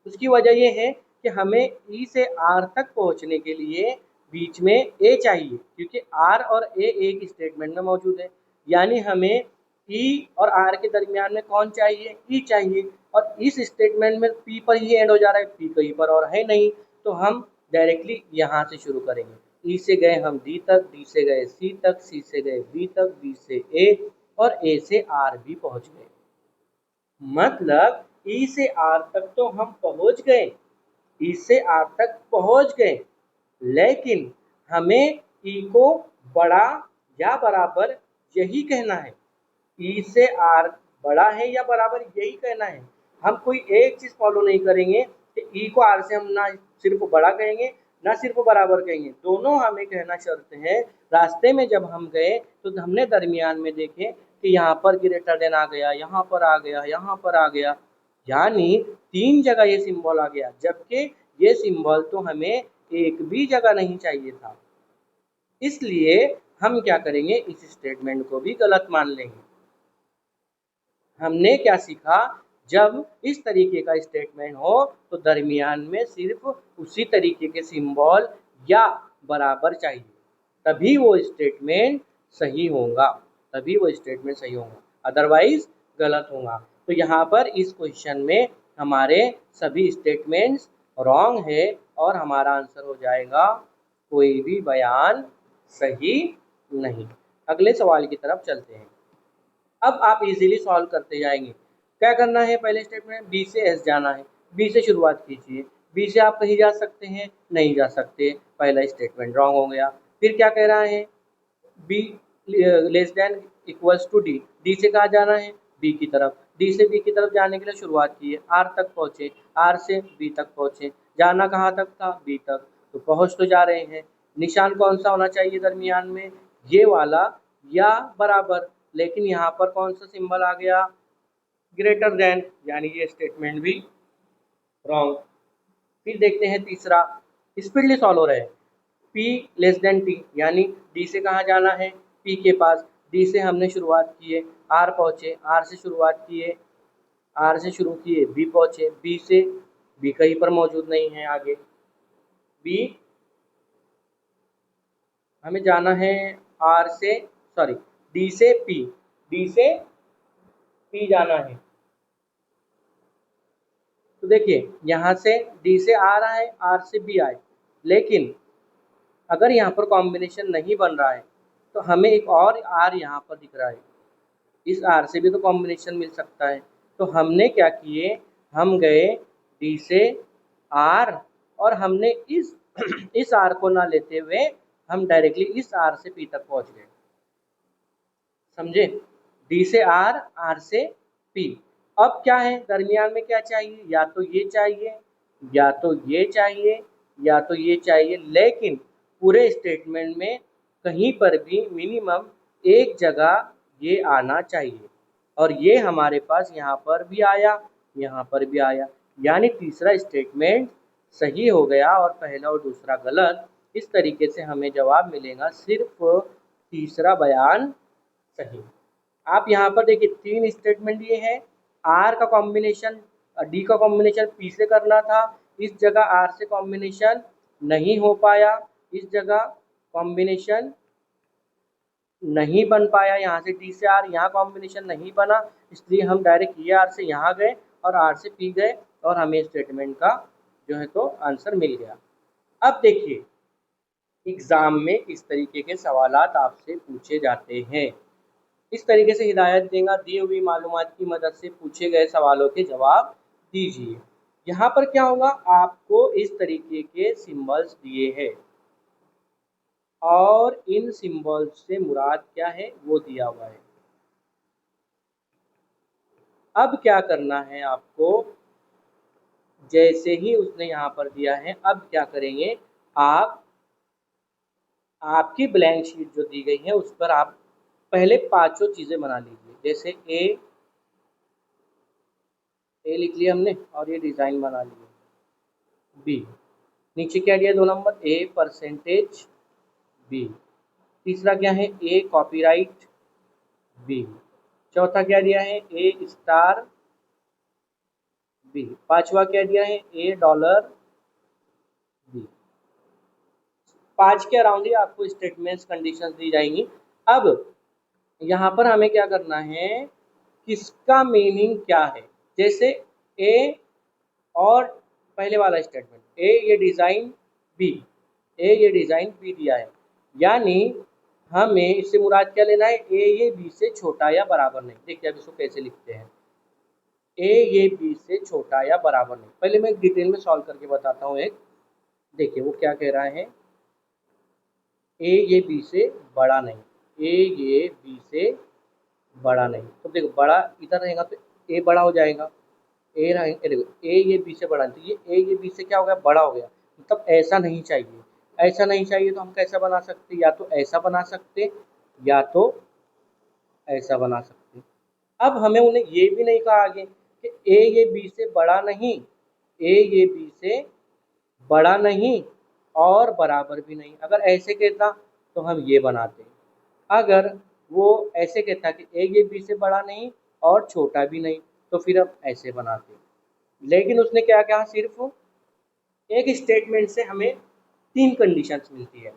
उसकी वजह ये है कि हमें ई से आर तक पहुंचने के लिए बीच में ए चाहिए, क्योंकि आर और ए एक स्टेटमेंट में मौजूद है। यानी हमें ई और आर के दरमियान में कौन चाहिए, ई चाहिए। और इस स्टेटमेंट में पी पर ही एंड हो जा रहा है, पी कहीं पर और है नहीं, तो हम डायरेक्टली यहाँ से शुरू करेंगे। ई से गए हम डी तक, डी से गए सी तक, सी से गए बी तक, बी से ए, और ए से आर भी पहुँच गए। मतलब ई से आर तक तो हम पहुंच गए, ई से आर तक पहुंच गए, लेकिन हमें ई को बड़ा या बराबर यही कहना है। ई से आर बड़ा है या बराबर यही कहना है। हम कोई एक चीज़ फॉलो नहीं करेंगे कि ई को आर से हम ना सिर्फ बड़ा कहेंगे ना सिर्फ बराबर कहेंगे, दोनों हमें कहना शर्त है। रास्ते में जब हम गए तो हमने दरमियान में देखे कि यहाँ पर ग्रेटर देन आ गया, यहाँ पर आ गया, यहाँ पर आ गया, यानी 3 जगह ये सिंबल आ गया, जबकि ये सिंबल तो हमें एक भी जगह नहीं चाहिए था। इसलिए हम क्या करेंगे, इस स्टेटमेंट को भी गलत मान लेंगे। हमने क्या सीखा, जब इस तरीके का स्टेटमेंट हो तो दरमियान में सिर्फ उसी तरीके के सिंबल या बराबर चाहिए, तभी वो स्टेटमेंट सही होगा, तभी वो स्टेटमेंट सही होगा, अदरवाइज गलत होगा। तो यहाँ पर इस क्वेश्चन में हमारे सभी स्टेटमेंट्स रॉन्ग है और हमारा आंसर हो जाएगा कोई भी बयान सही नहीं। अगले सवाल की तरफ चलते हैं। अब आप इजीली सॉल्व करते जाएंगे। क्या करना है, पहले स्टेटमेंट बी से एस जाना है, बी से शुरुआत कीजिए। बी से आप कहीं जा सकते हैं, नहीं जा सकते, पहला स्टेटमेंट रॉन्ग हो गया। फिर क्या कह रहा है, B less than equals to D, D से कहाँ जाना है, बी की तरफ। डी से बी की तरफ जाने के लिए शुरुआत की है, आर तक पहुँचे, आर से बी तक पहुँचे, जाना कहाँ तक था, बी तक, तो पहुँच तो जा रहे हैं। निशान कौन सा होना चाहिए दरमियान में, ये वाला या बराबर, लेकिन यहाँ पर कौन सा सिंबल आ गया, ग्रेटर देन, यानी ये स्टेटमेंट भी रॉन्ग। फिर देखते हैं तीसरा, स्पीडली सॉल्व हो रहा है। P लेस देन टी, यानी D से कहाँ जाना है, P के पास। D से हमने शुरुआत की है, R पहुँचे, R से शुरुआत किए, R से शुरू किए, B पहुँचे, B से B कहीं पर मौजूद नहीं है आगे। B हमें जाना है R से सॉरी D से P, D से P जाना है। तो देखिए यहाँ से D से आ रहा है, R से B आए, लेकिन अगर यहाँ पर कॉम्बिनेशन नहीं बन रहा है तो हमें एक और आर यहाँ पर दिख रहा है, इस आर से भी तो कॉम्बिनेशन मिल सकता है। तो हमने क्या किए, हम गए डी से आर, और हमने इस इस आर को ना लेते हुए हम डायरेक्टली इस आर से पी तक पहुँच गए, समझे। डी से आर, आर से पी। अब क्या है, दरमियान में क्या चाहिए, या तो ये चाहिए, या तो ये चाहिए, या तो ये चाहिए, लेकिन पूरे स्टेटमेंट में कहीं पर भी मिनिमम एक जगह ये आना चाहिए, और ये हमारे पास यहाँ पर भी आया, यहाँ पर भी आया, यानी तीसरा स्टेटमेंट सही हो गया और पहला और दूसरा गलत। इस तरीके से हमें जवाब मिलेगा सिर्फ तीसरा बयान सही। आप यहाँ पर देखिए 3 स्टेटमेंट दिए हैं, आर का कॉम्बिनेशन डी का कॉम्बिनेशन पी से करना था, इस जगह आर से कॉम्बिनेशन नहीं हो पाया, इस जगह कॉम्बिनेशन नहीं बन पाया, यहाँ से डी से आर, यहाँ कॉम्बिनेशन नहीं बना, इसलिए हम डायरेक्ट ये आर से यहाँ गए और आर से पी गए, और हमें स्टेटमेंट का जो है तो आंसर मिल गया। अब देखिए एग्ज़ाम में इस तरीके के सवालात आपसे पूछे जाते हैं, इस तरीके से हिदायत देगा, दी हुई मालूमात की मदद से पूछे गए सवालों के जवाब दीजिए। यहाँ पर क्या होगा, आपको इस तरीके के सिंबल्स दिए हैं और इन सिंबल्स से मुराद क्या है वो दिया हुआ है। अब क्या करना है आपको, जैसे ही उसने यहाँ पर दिया है, अब क्या करेंगे, आप आपकी ब्लैंक शीट जो दी गई है उस पर आप पहले पांचों चीज़ें बना लीजिए। जैसे ए लिख लिया हमने और ये डिज़ाइन बना लिया। बी, नीचे क्या दिया 2 नंबर, ए परसेंटेज बी। तीसरा क्या है, ए कॉपीराइट बी। चौथा क्या दिया है, ए स्टार बी। पांचवा क्या दिया है, ए डॉलर बी। 5 के अराउंड ही आपको स्टेटमेंट्स कंडीशंस दी जाएंगी। अब यहाँ पर हमें क्या करना है, किसका मीनिंग क्या है। जैसे ए और पहले वाला स्टेटमेंट, ए ये डिज़ाइन बी, ए ये डिज़ाइन बी दिया है, यानी हमें इससे मुराद क्या लेना है, ए ये बी से छोटा या बराबर नहीं। देखिए अब इसको कैसे लिखते हैं, ए ये बी से छोटा या बराबर नहीं। पहले मैं डिटेल में सॉल्व करके बताता हूँ एक। देखिए वो क्या कह रहा है, ए ये बी से बड़ा नहीं, ए ये बी से बड़ा नहीं। तो देखो बड़ा इधर रहेगा तो ए बड़ा हो जाएगा, ए रहेगा, देखो ए ये बी से बड़ा नहीं, तो ये ए ये बी से क्या हो गया, बड़ा हो गया। मतलब ऐसा नहीं चाहिए, ऐसा नहीं चाहिए तो हम कैसा बना सकते, या तो ऐसा बना सकते या तो ऐसा बना सकते। अब हमें उन्हें ये भी नहीं कहा आगे कि ए ये बी से बड़ा नहीं, ए ये बी से बड़ा नहीं और बराबर भी नहीं। अगर ऐसे कहता तो हम ये बनाते, अगर वो ऐसे कहता कि ए ये बी से बड़ा नहीं और छोटा भी नहीं, तो फिर हम ऐसे बनाते। लेकिन उसने क्या कहा, सिर्फ एक स्टेटमेंट से हमें 3 कंडीशंस मिलती है,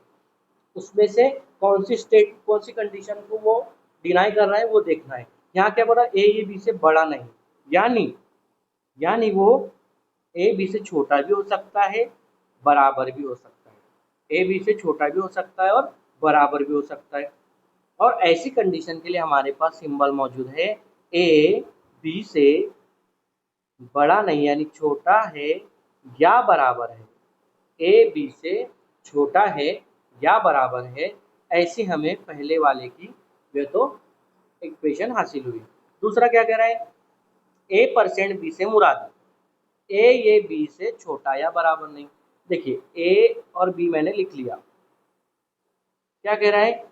उसमें से कौन सी कंडीशन को वो डिनाई कर रहा है वो देखना है। यहाँ क्या बोला, ए ये बी से बड़ा नहीं, यानी वो ए बी से छोटा भी हो सकता है, बराबर भी हो सकता है। ए बी से छोटा भी हो सकता है और बराबर भी हो सकता है। और ऐसी कंडीशन के लिए हमारे पास सिंबल मौजूद है, ए बी से बड़ा नहीं यानी छोटा है या बराबर है, ए बी से छोटा है या बराबर है। ऐसी हमें पहले वाले की जो तो इक्वेशन हासिल हुई। दूसरा क्या कह रहा है, ए परसेंट बी से मुराद ए ये बी से छोटा या बराबर नहीं। देखिए ए और बी मैंने लिख लिया, क्या कह रहा है,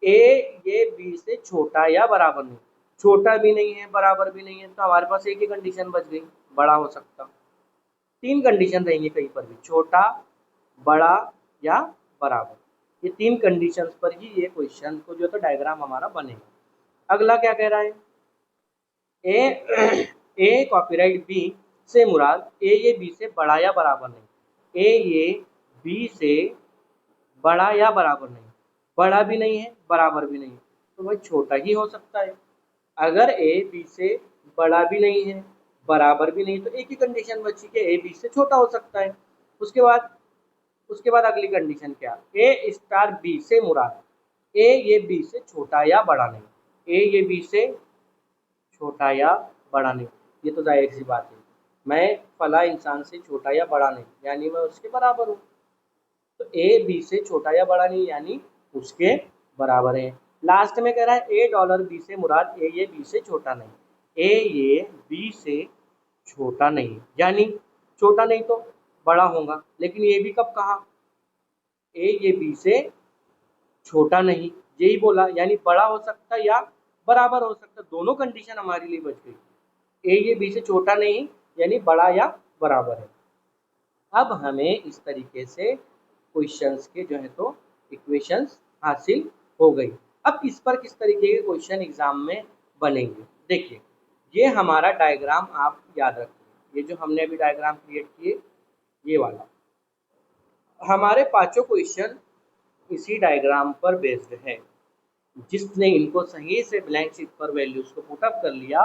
ए ये बी से छोटा या बराबर नहीं, छोटा भी नहीं है बराबर भी नहीं है, तो हमारे पास एक ही कंडीशन बच गई, बड़ा हो सकता। 3 कंडीशन रहेंगी कहीं पर भी, छोटा, बड़ा या बराबर। ये 3 कंडीशंस पर ही ये क्वेश्चन को जो तो डायग्राम हमारा बनेगा। अगला क्या कह रहा है, ए कॉपीराइट बी से मुराद ए ये बी से बड़ा या बराबर नहीं, ए ये बी से बड़ा या बराबर नहीं, बड़ा भी नहीं है बराबर भी नहीं है, तो भाई छोटा ही हो सकता है। अगर ए बी से बड़ा भी नहीं है बराबर भी नहीं, तो एक ही कंडीशन बची कि ए बी से छोटा हो सकता है। उसके बाद अगली कंडीशन क्या, ए स्टार बी से मुराद ए ये बी से छोटा या बड़ा नहीं, ए ये बी से छोटा या बड़ा नहीं। ये तो जाहिर सी बात है, मैं फला इंसान से छोटा या बड़ा नहीं यानी मैं उसके बराबर हूँ, तो ए बी से छोटा या बड़ा नहीं यानी उसके बराबर है। लास्ट में कह रहा है ए डॉलर बी से मुराद ए ये बी से छोटा नहीं, ए ये बी से छोटा नहीं यानी छोटा नहीं तो बड़ा होगा, लेकिन ये भी कब कहा, ए ये बी से छोटा नहीं यही बोला, यानी बड़ा हो सकता या बराबर हो सकता, दोनों कंडीशन हमारे लिए बच गई। ए ये बी से छोटा नहीं यानी बड़ा या बराबर है। अब हमें इस तरीके से क्वेश्चंस के जो है तो इक्वेशंस हासिल हो गई। अब इस पर किस तरीके के क्वेश्चन एग्जाम में बनेंगे, देखिए ये हमारा डायग्राम आप याद रखिए, ये जो हमने अभी डायग्राम क्रिएट किए ये वाला, हमारे पांचों क्वेश्चन इसी डायग्राम पर बेस्ड है। जिसने इनको सही से ब्लैंक शीट पर वैल्यूज को पुटअप कर लिया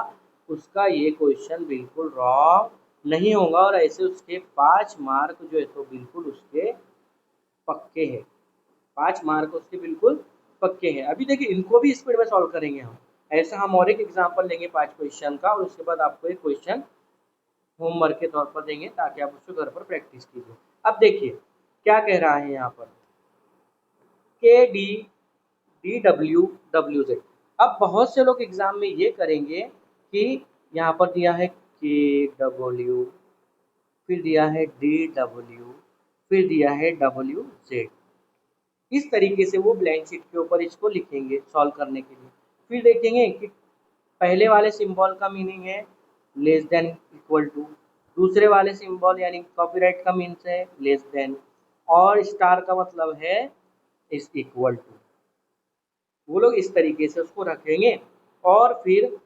उसका ये क्वेश्चन बिल्कुल रॉन्ग नहीं होगा, और ऐसे उसके 5 मार्क जो है तो बिल्कुल उसके पक्के हैं, 5 मार्क उसके बिल्कुल पक्के हैं। अभी देखिए इनको भी स्पीड में सॉल्व करेंगे हम, ऐसा हम और एक एग्जाम्पल लेंगे 5 क्वेश्चन का, और उसके बाद आपको एक क्वेश्चन होमवर्क के तौर पर देंगे ताकि आप उसको घर पर प्रैक्टिस कीजिए। अब देखिए क्या कह रहा है यहाँ पर, के D D W W Z. अब बहुत से लोग एग्जाम में ये करेंगे कि यहाँ पर दिया है के डब्ल्यू, फिर दिया है DW, फिर दिया है WZ। इस तरीके से वो ब्लैंक शीट के ऊपर इसको लिखेंगे सॉल्व करने के लिए। फिर देखेंगे कि पहले वाले सिंबल का मीनिंग है लेस देन इक्वल टू, दूसरे वाले सिंबल यानी कॉपीराइट का मीन्स है लेस देन, और स्टार का मतलब है इज इक्वल टू। वो लोग इस तरीके से उसको रखेंगे और फिर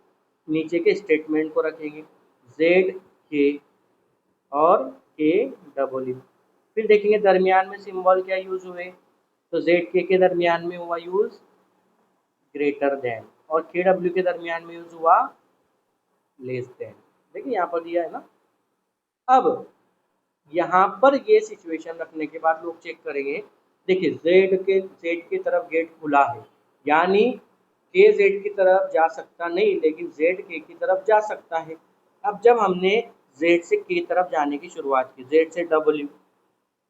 नीचे के स्टेटमेंट को रखेंगे ZK और KW। फिर देखेंगे दरमियान में सिंबल क्या यूज हुए, तो ZK के दरमियान में हुआ यूज ग्रेटर देन, और KW के दरमियान में यूज हुआ लेस देन। देखिए यहाँ पर दिया है ना। अब यहाँ पर ये सिचुएशन रखने के बाद लोग चेक करेंगे, देखिए जेड की तरफ गेट खुला है, यानी के जेड की तरफ जा सकता नहीं, लेकिन जेड के की तरफ जा सकता है। अब जब हमने जेड से के तरफ जाने की शुरुआत की, जेड से डब्ल्यू,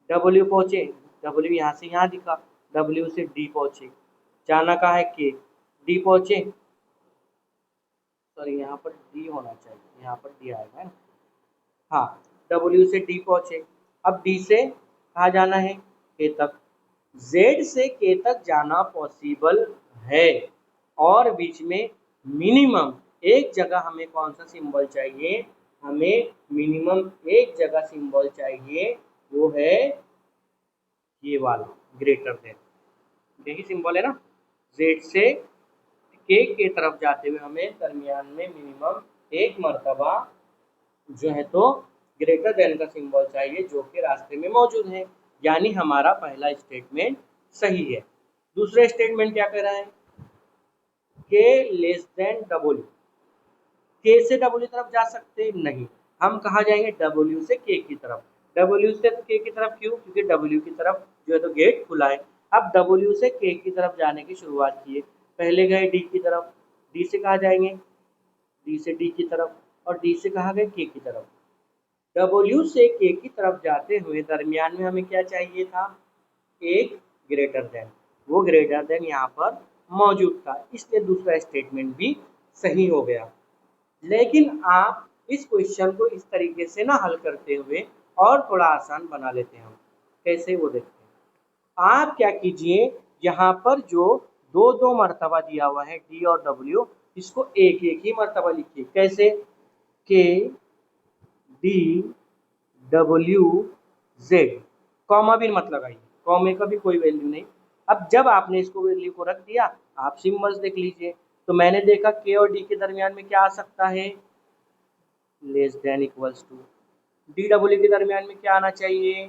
डब्ल्यू पहुंचे, डब्ल्यू यहाँ से यहाँ दिखा, डब्ल्यू से डी पहुंचे, जाना कहाँ है के, डी पहुंचे, सॉरी यहाँ पर डी होना चाहिए, यहाँ पर डी आएगा है ना, हाँ, डब्ल्यू से डी पहुंचे। अब डी से कहाँ जाना है, के तक। जेड से के तक जाना पॉसिबल है, और बीच में मिनिमम एक जगह हमें कौन सा सिंबल चाहिए, हमें मिनिमम एक जगह सिंबल चाहिए, वो है ये वाला ग्रेटर देन। यही सिंबल है ना, जेड से के तरफ जाते हुए हमें दरमियान में मिनिमम एक मर्तबा जो है तो ग्रेटर देन का सिंबल चाहिए, जो कि रास्ते में मौजूद है। यानी हमारा पहला स्टेटमेंट सही है। दूसरा स्टेटमेंट क्या कह रहा है, के लेस देन डब्ल्यू। के से डब्ल्यू तरफ जा सकते नहीं, हम कहाँ जाएंगे, डब्ल्यू से के की तरफ। डब्ल्यू से के की तरफ क्यों, क्योंकि डब्ल्यू की तरफ जो है तो गेट खुला है। अब डब्ल्यू से के की तरफ जाने की शुरुआत किए, पहले गए डी की तरफ, डी से कहाँ जाएंगे, डी से डी की तरफ, और डी से कहाँ गए, के की तरफ। डब्ल्यू से के की तरफ जाते हुए दरमियान में हमें क्या चाहिए था, एक ग्रेटर देन। वो ग्रेटर देन यहाँ पर मौजूद था, इसलिए दूसरा स्टेटमेंट भी सही हो गया। लेकिन आप इस क्वेश्चन को इस तरीके से ना हल करते हुए और थोड़ा आसान बना लेते हैं हम, कैसे वो देखते हैं। आप क्या कीजिए, यहाँ पर जो दो दो मर्तबा दिया हुआ है डी और डब्ल्यू, इसको एक एक ही मर्तबा लिखिए। कैसे, के डी डब्ल्यू जेड, कॉमा भी मत लगाइए, कॉमे का भी कोई वैल्यू नहीं। अब जब आपने इसको वैल्यू को रख दिया, आप सिंबल्स देख लीजिए, तो मैंने देखा के और डी के दरमियान में क्या आ सकता है, less than equals to. D W के दरमियान में क्या आना चाहिए,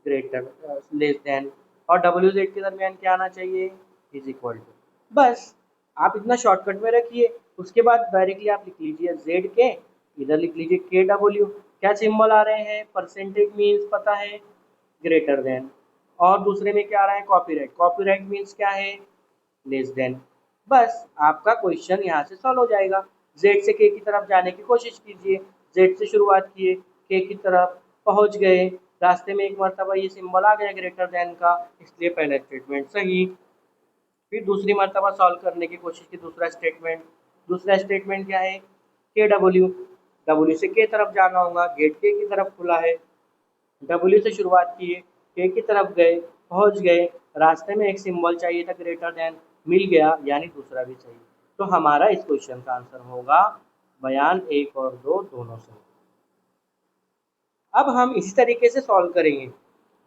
ग्रेटर लेस देन, और डब्ल्यू जेड के दरमियान क्या आना चाहिए, इज इक्वल टू। बस आप इतना शॉर्टकट में रखिए, उसके बाद डायरेक्टली आप लिख लीजिए जेड के, इधर लिख लीजिए के डब्ल्यू। क्या सिंबल आ रहे हैं, परसेंटेज मीन्स पता है ग्रेटर देन, और दूसरे में क्या आ रहा है, कॉपीराइट, कॉपीराइट मीन्स क्या है, लेस देन। बस आपका क्वेश्चन यहाँ से सॉल्व हो जाएगा। जेड से के की तरफ जाने की कोशिश कीजिए, जेड से शुरुआत किए, के की तरफ पहुँच गए, रास्ते में एक मरतबा ये सिंबल आ गया ग्रेटर देन का, इसलिए पहला स्टेटमेंट सही। फिर दूसरी मरतबा सॉल्व करने की कोशिश की, दूसरा स्टेटमेंट क्या है, के डब्ल्यू, डब्ल्यू से के तरफ जाना होगा, गेट के की तरफ खुला है, डब्ल्यू से शुरुआत किए, के की तरफ गए, पहुंच गए, रास्ते में एक सिंबल चाहिए था ग्रेटर देन, मिल गया, यानी दूसरा भी सही। तो हमारा इस क्वेश्चन का आंसर होगा बयान 1 और 2 दोनों सही। अब हम इसी तरीके से सॉल्व करेंगे,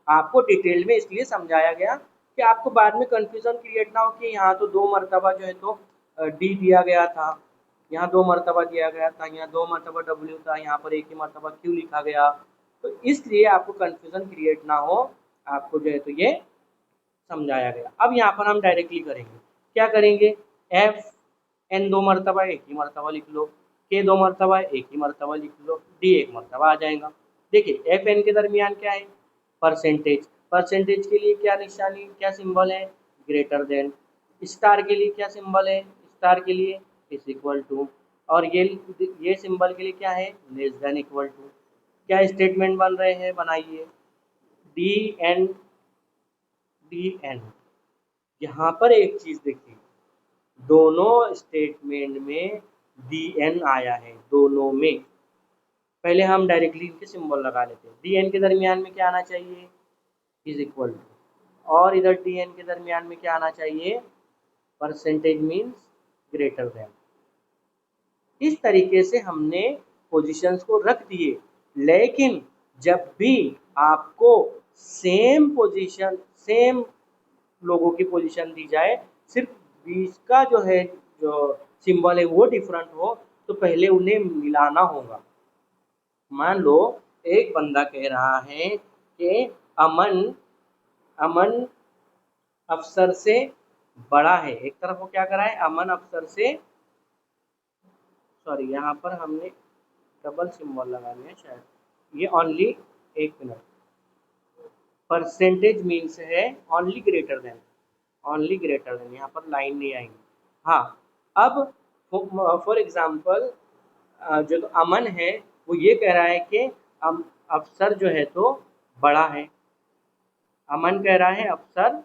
आपको डिटेल में इसलिए समझाया गया कि आपको बाद में कंफ्यूजन क्रिएट ना हो कि यहाँ तो दो मरतबा जो है तो डी दिया गया था, यहाँ दो मरतबा दिया गया था, यहाँ दो मरतबा डब्ल्यू था, यहाँ पर एक ही मरतबा क्यों लिखा गया। तो इसलिए आपको कंफ्यूजन क्रिएट ना हो, आपको जो है तो ये समझाया गया। अब यहाँ पर हम डायरेक्टली करेंगे, क्या करेंगे, एफ एन दो मरतबा एक ही मरतबा लिख लो, के दो मरतबा एक ही मरतबा लिख लो, डी एक मरतबा आ जाएगा। देखिए एफ एन के दरमियान क्या है, परसेंटेज, परसेंटेज के लिए क्या निशानी, क्या सिंबल है, ग्रेटर देन। स्टार के लिए क्या सिंबल है, स्टार के लिए इज इक्वल टू, और ये सिंबल के लिए क्या है, लेस देन इक्वल टू। क्या स्टेटमेंट बन रहे हैं, बनाइए, डी एन, डी एन। यहाँ पर एक चीज देखिए, दोनों स्टेटमेंट में डी एन आया है, दोनों में। पहले हम डायरेक्टली इनके सिंबल लगा लेते हैं। डी एन के दरमियान में क्या आना चाहिए, इज इक्वल टू, और इधर डी एन के दरमियान में क्या आना चाहिए, परसेंटेज मीन्स ग्रेटर देन। इस तरीके से हमने पोजीशंस को रख दिए, लेकिन जब भी आपको सेम पोजीशन, सेम लोगों की पोजीशन दी जाए, सिर्फ बीच का जो है, जो सिंबल है वो डिफरेंट हो, तो पहले उन्हें मिलाना होगा। मान लो एक बंदा कह रहा है कि अमन अमन अफसर से बड़ा है, एक तरफ वो क्या करा है, अमन अफसर से, सॉरी यहाँ पर हमने डबल सिंबल लगा लिया शायद, ये ओनली, एक मिनट, परसेंटेज मीन्स है only greater than, only greater than, यहाँ पर लाइन नहीं आएंगी। हाँ, अब फॉर एग्जांपल जो तो अमन है वो ये कह रहा है कि अफसर जो है तो बड़ा है, अमन कह रहा है अफसर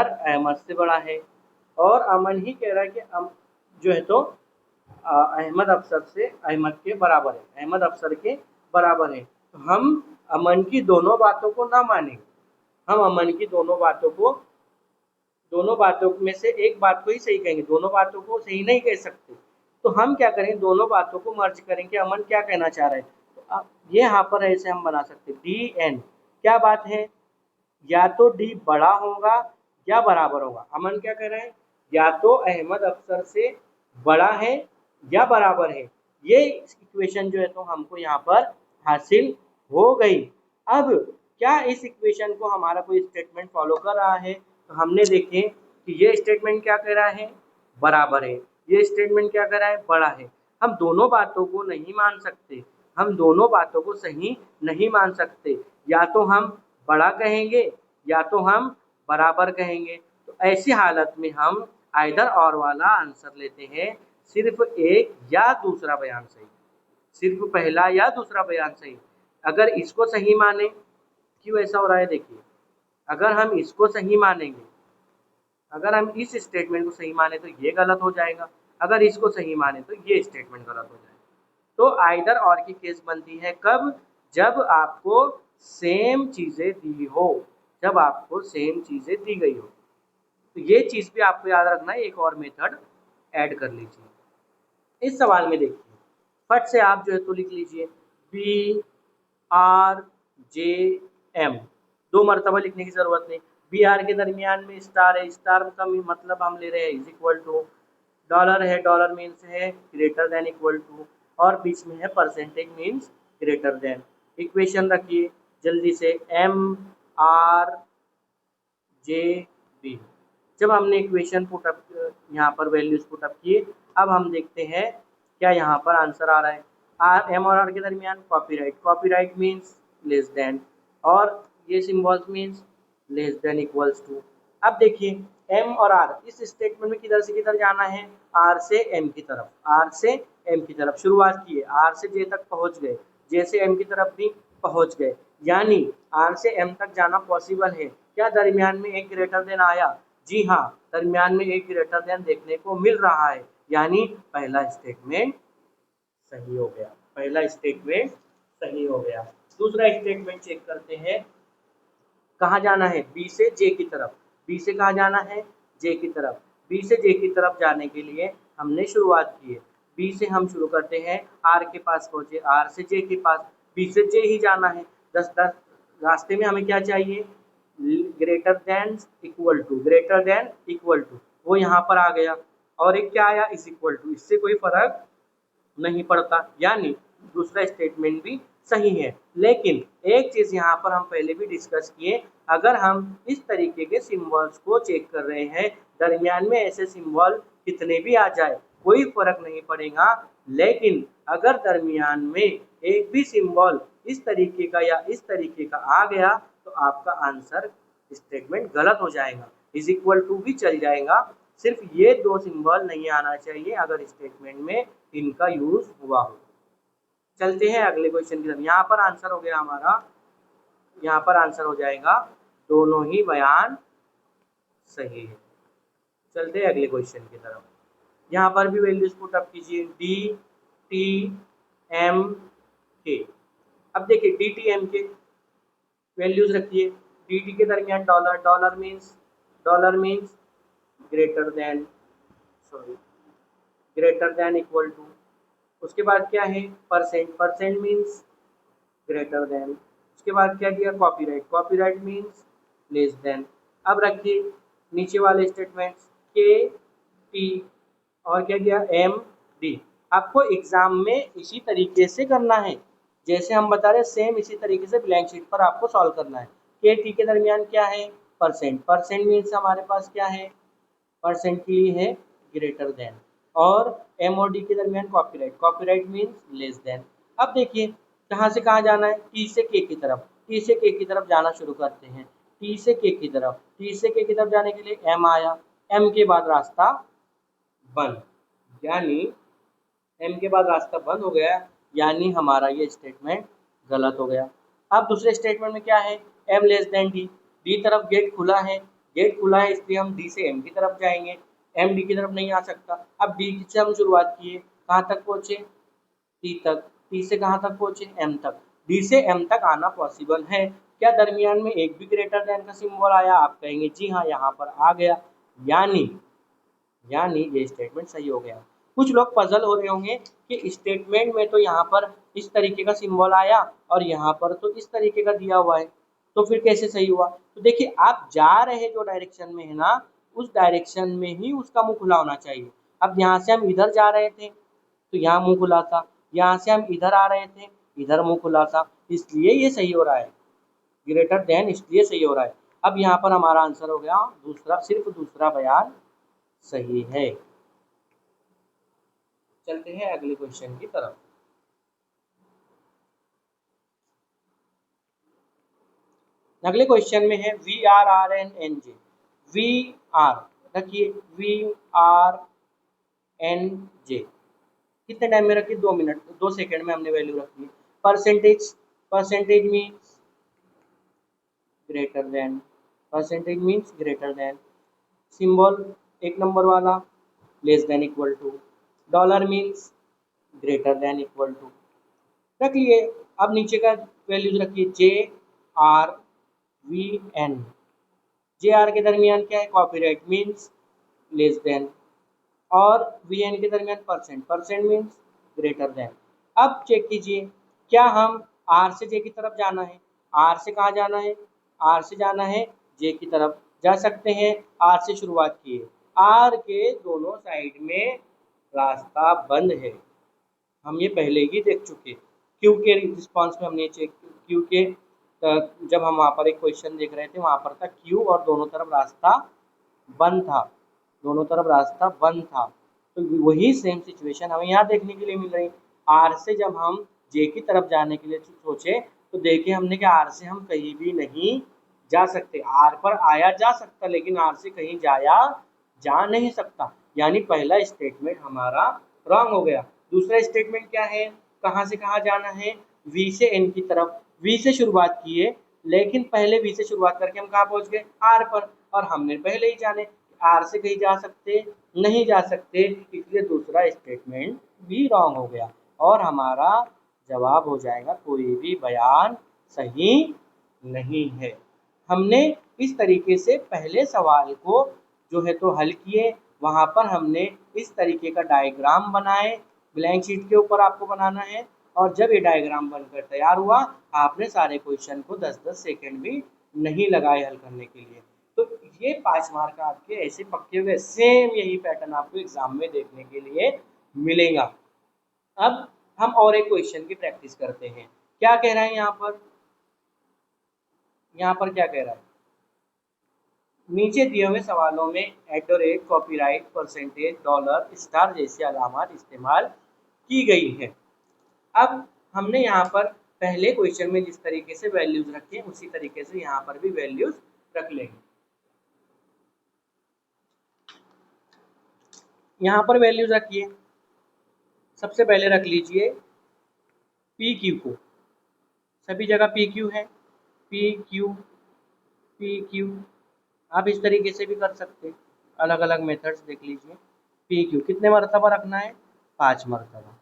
अहमद से बड़ा है, और अमन ही कह रहा है कि जो है तो अहमद अफसर से, अहमद के बराबर है, अहमद अफसर के बराबर है। तो हम अमन की दोनों बातों को ना मानेंगे, हम अमन की दोनों बातों में से एक बात को ही सही कहेंगे, दोनों बातों को सही नहीं कह सकते। तो हम क्या करेंगे, दोनों बातों को मर्ज करेंगे, अमन क्या कहना चाह रहा है। तो अब ये यहाँ पर ऐसे हम बना सकते हैं, डी एन क्या बात है, या तो डी बड़ा होगा या बराबर होगा। अमन क्या कह रहा है, या तो अहमद अफसर से बड़ा है या बराबर है। ये इक्वेशन जो है तो हमको यहाँ पर हासिल हो गई। अब क्या इस इक्वेशन को हमारा कोई स्टेटमेंट फॉलो कर रहा है, तो हमने देखे कि ये स्टेटमेंट क्या कह रहा है, बराबर है, ये स्टेटमेंट क्या कह रहा है, बड़ा है। हम दोनों बातों को नहीं मान सकते, हम दोनों बातों को सही नहीं मान सकते, या तो हम बड़ा कहेंगे या तो हम बराबर कहेंगे। तो ऐसी हालत में हम आइदर और वाला आंसर लेते हैं, सिर्फ एक या दूसरा बयान सही, सिर्फ पहला या दूसरा बयान सही। अगर इसको सही माने, क्यों ऐसा हो रहा है देखिए, अगर हम इसको सही मानेंगे, अगर हम इस स्टेटमेंट को सही माने तो ये गलत हो जाएगा, अगर इसको सही माने तो ये स्टेटमेंट गलत हो जाएगा। तो आइदर और की केस बनती है कब, जब आपको सेम चीज़ें दी हो, जब आपको सेम चीज़ें दी गई हो। तो ये चीज़ भी आपको याद रखना है, एक और मेथड ऐड कर लीजिए। इस सवाल में देखिए, फट से आप जो है तो लिख लीजिए बी आर जे एम, दो मरतबा लिखने की ज़रूरत नहीं। बी आर के दरमियान में स्टार है, स्टार का मतलब हम ले रहे हैं इज इक्वल टू, डॉलर है, डॉलर मीन्स है ग्रेटर देन इक्वल टू, और बीच में है percentage means greater then. Equation रखिए जल्दी से, एम आर जे बी। जब हमने इक्वेशन पुटअप, यहाँ पर वैल्यूज पुटअप किए, अब हम देखते हैं क्या यहाँ पर आंसर आ रहा है। आर, एम और आर के दरमियान copyright, copyright means less than, और ये symbols means less than equals to. अब देखिए एम और आर, इस स्टेटमेंट में किधर से किधर जाना है, आर से एम की तरफ, आर से एम की तरफ शुरुआत की है, आर से जे तक पहुंच गए, जे से एम की तरफ भी पहुंच गए, यानी आर से एम तक जाना पॉसिबल है। क्या दरमियान में एक ग्रेटर देन आया, जी हाँ, दरमियान में एक ग्रेटर देन देखने को मिल रहा है, यानी पहला स्टेटमेंट सही हो गया, पहला स्टेटमेंट सही हो गया। दूसरा स्टेटमेंट चेक करते हैं, कहाँ जाना है, बी से जे की तरफ, बी से कहाँ जाना है, जे की तरफ। बी से जे की तरफ जाने के लिए हमने शुरुआत की है, बी से हम शुरू करते हैं, आर के पास पहुंचे, आर से जे के पास, बी से जे ही जाना है। 10 रास्ते में हमें क्या चाहिए, greater than equal to, greater than equal to, वो यहाँ पर आ गया, और एक क्या आया, इज इक्वल टू, इससे कोई फर्क नहीं पड़ता, यानी दूसरा स्टेटमेंट भी सही है। लेकिन एक चीज़ यहाँ पर हम पहले भी डिस्कस किए, अगर हम इस तरीके के सिंबल्स को चेक कर रहे हैं, दरमियान में ऐसे सिंबल कितने भी आ जाए कोई फर्क नहीं पड़ेगा, लेकिन अगर दरमियान में एक भी सिंबल इस तरीके का या इस तरीके का आ गया तो आपका आंसर स्टेटमेंट गलत हो जाएगा, इज इक्वल टू भी चल जाएगा, सिर्फ ये दो सिंबल नहीं आना चाहिए अगर स्टेटमेंट में इनका यूज हुआ हो। चलते हैं अगले क्वेश्चन की तरफ, यहाँ पर आंसर हो गया हमारा, यहाँ पर आंसर हो जाएगा दोनों ही बयान सही है। चलते हैं अगले क्वेश्चन की तरफ, यहाँ पर भी वैल्यूज पुट अप कीजिए, डी टी एम के। अब देखिए डी टी एम के वैल्यूज रखिए, डी टी के दरमियान dollar, dollar means greater than, sorry greater than equal to, उसके बाद क्या है percent, percent means greater than, उसके बाद क्या दिया copyright, copyright means less than. अब रखिए नीचे वाले स्टेटमेंट्स के टी और क्या दिया एम डी। आपको एग्जाम में इसी तरीके से करना है, जैसे हम बता रहे सेम इसी तरीके से ब्लैंक शीट पर आपको सॉल्व करना है। के टी के दरमियान क्या है परसेंट, परसेंट मीन्स हमारे पास क्या है परसेंट के लिए है ग्रेटर देन, और एम और डी के दरमियान copyright, copyright means less than. अब देखिए कहाँ से कहाँ जाना है, टी से के की तरफ, टी से के की तरफ जाना शुरू करते हैं, टी से के की तरफ, टी से के की तरफ जाने के लिए एम आया, एम के बाद रास्ता बंद, यानी एम के बाद रास्ता बंद हो गया, यानी हमारा ये स्टेटमेंट गलत हो गया। अब दूसरे स्टेटमेंट में क्या है M less than D, D तरफ गेट खुला है, गेट खुला है इसलिए हम डी से एम की तरफ जाएंगे, एम डी की तरफ नहीं आ सकता। अब डी से हम शुरुआत किए, कहाँ तक पहुँचे टी तक, टी से कहाँ तक पहुँचे एम तक, डी से एम तक आना पॉसिबल है। क्या दरमियान में एक भी ग्रेटर देन का सिंबल आया, आप कहेंगे जी हाँ यहाँ पर आ गया, यानी ये स्टेटमेंट सही हो गया। कुछ लोग पजल हो रहे होंगे कि स्टेटमेंट में तो यहाँ पर इस तरीके का सिंबल आया और यहाँ पर तो इस तरीके का दिया हुआ है, तो फिर कैसे सही हुआ। तो देखिए आप जा रहे जो डायरेक्शन में है ना, उस डायरेक्शन में ही उसका मुंह खुला होना चाहिए। अब यहाँ से हम इधर जा रहे थे तो यहाँ मुंह खुला था, यहाँ से हम इधर आ रहे थे इधर मुंह खुला था, इसलिए ये सही हो रहा है, ग्रेटर देन इसलिए सही हो रहा है। अब यहाँ पर हमारा आंसर हो गया दूसरा, सिर्फ दूसरा बयान सही है। चलते हैं अगले क्वेश्चन की तरफ। अगले क्वेश्चन में है V R R N N J, V R रखिए, वी आर एन जे कितने टाइम में रखिए 2 मिनट 2 सेकंड में हमने वैल्यू रखी है। Percentage, percentage means greater than, percentage means greater than, symbol एक नंबर वाला less than equal to, dollar means greater than equal to रखिए। अब नीचे का वैल्यूज रखिए J R V N, J R के दरमियान क्या है कॉपीराइट मीन्स लेस देन, और वी एन के दरमियान percent, percent means greater than. अब चेक कीजिए क्या हम आर से जे की तरफ जाना है, आर से कहाँ जाना है, आर से जाना है जे की तरफ जा सकते हैं, आर से शुरुआत किए, आर के दोनों साइड में रास्ता बंद है, हम ये पहले ही देख चुके। क्यू के रिस्पॉन्स में हमने चेक, क्यू के जब हम वहाँ पर एक क्वेश्चन देख रहे थे वहाँ पर था क्यू और दोनों तरफ रास्ता बंद था, दोनों तरफ रास्ता बंद था, तो वही सेम सिचुएशन हमें यहाँ देखने के लिए मिल रही। आर से जब हम जे की तरफ जाने के लिए सोचे तो देखे हमने कि आर से हम कहीं भी नहीं जा सकते, आर पर आया जा सकता लेकिन आर से कहीं जाया जा नहीं सकता, यानी पहला स्टेटमेंट हमारा रॉन्ग हो गया। दूसरा स्टेटमेंट क्या है, कहाँ से कहाँ जाना है, वी से एन की तरफ, वी से शुरुआत किए लेकिन पहले वी से शुरुआत करके हम कहाँ पहुँच गए आर पर, और हमने पहले ही जाने आर से कहीं जा सकते नहीं जा सकते, इसलिए दूसरा स्टेटमेंट भी रॉन्ग हो गया और हमारा जवाब हो जाएगा कोई भी बयान सही नहीं है। हमने इस तरीके से पहले सवाल को जो है तो हल किए, वहाँ पर हमने इस तरीके का डायग्राम बनाए, ब्लैंक शीट के ऊपर आपको बनाना है, और जब ये डायग्राम बनकर तैयार हुआ आपने सारे क्वेश्चन को 10-10 सेकंड भी नहीं लगाए हल करने के लिए। तो ये 5 मार्क आपके ऐसे पक्के हुए, सेम यही पैटर्न आपको एग्जाम में देखने के लिए मिलेगा। अब हम और एक क्वेश्चन की प्रैक्टिस करते हैं, क्या कह रहा है यहाँ पर, यहाँ पर क्या कह रहा है, नीचे दिए हुए सवालों में @ कॉपीराइट परसेंटेज डॉलर स्टार जैसे अलामत इस्तेमाल की गई है। अब हमने यहाँ पर पहले क्वेश्चन में जिस तरीके से वैल्यूज रखे उसी तरीके से यहाँ पर भी वैल्यूज रख लेंगे। यहाँ पर वैल्यूज रखिए, सबसे पहले रख लीजिए पी क्यू को, सभी जगह पी क्यू है, पी क्यू आप इस तरीके से भी कर सकते हैं, अलग अलग मेथड्स देख लीजिए। पी क्यू कितने मरतबा रखना है 5 मरतबा,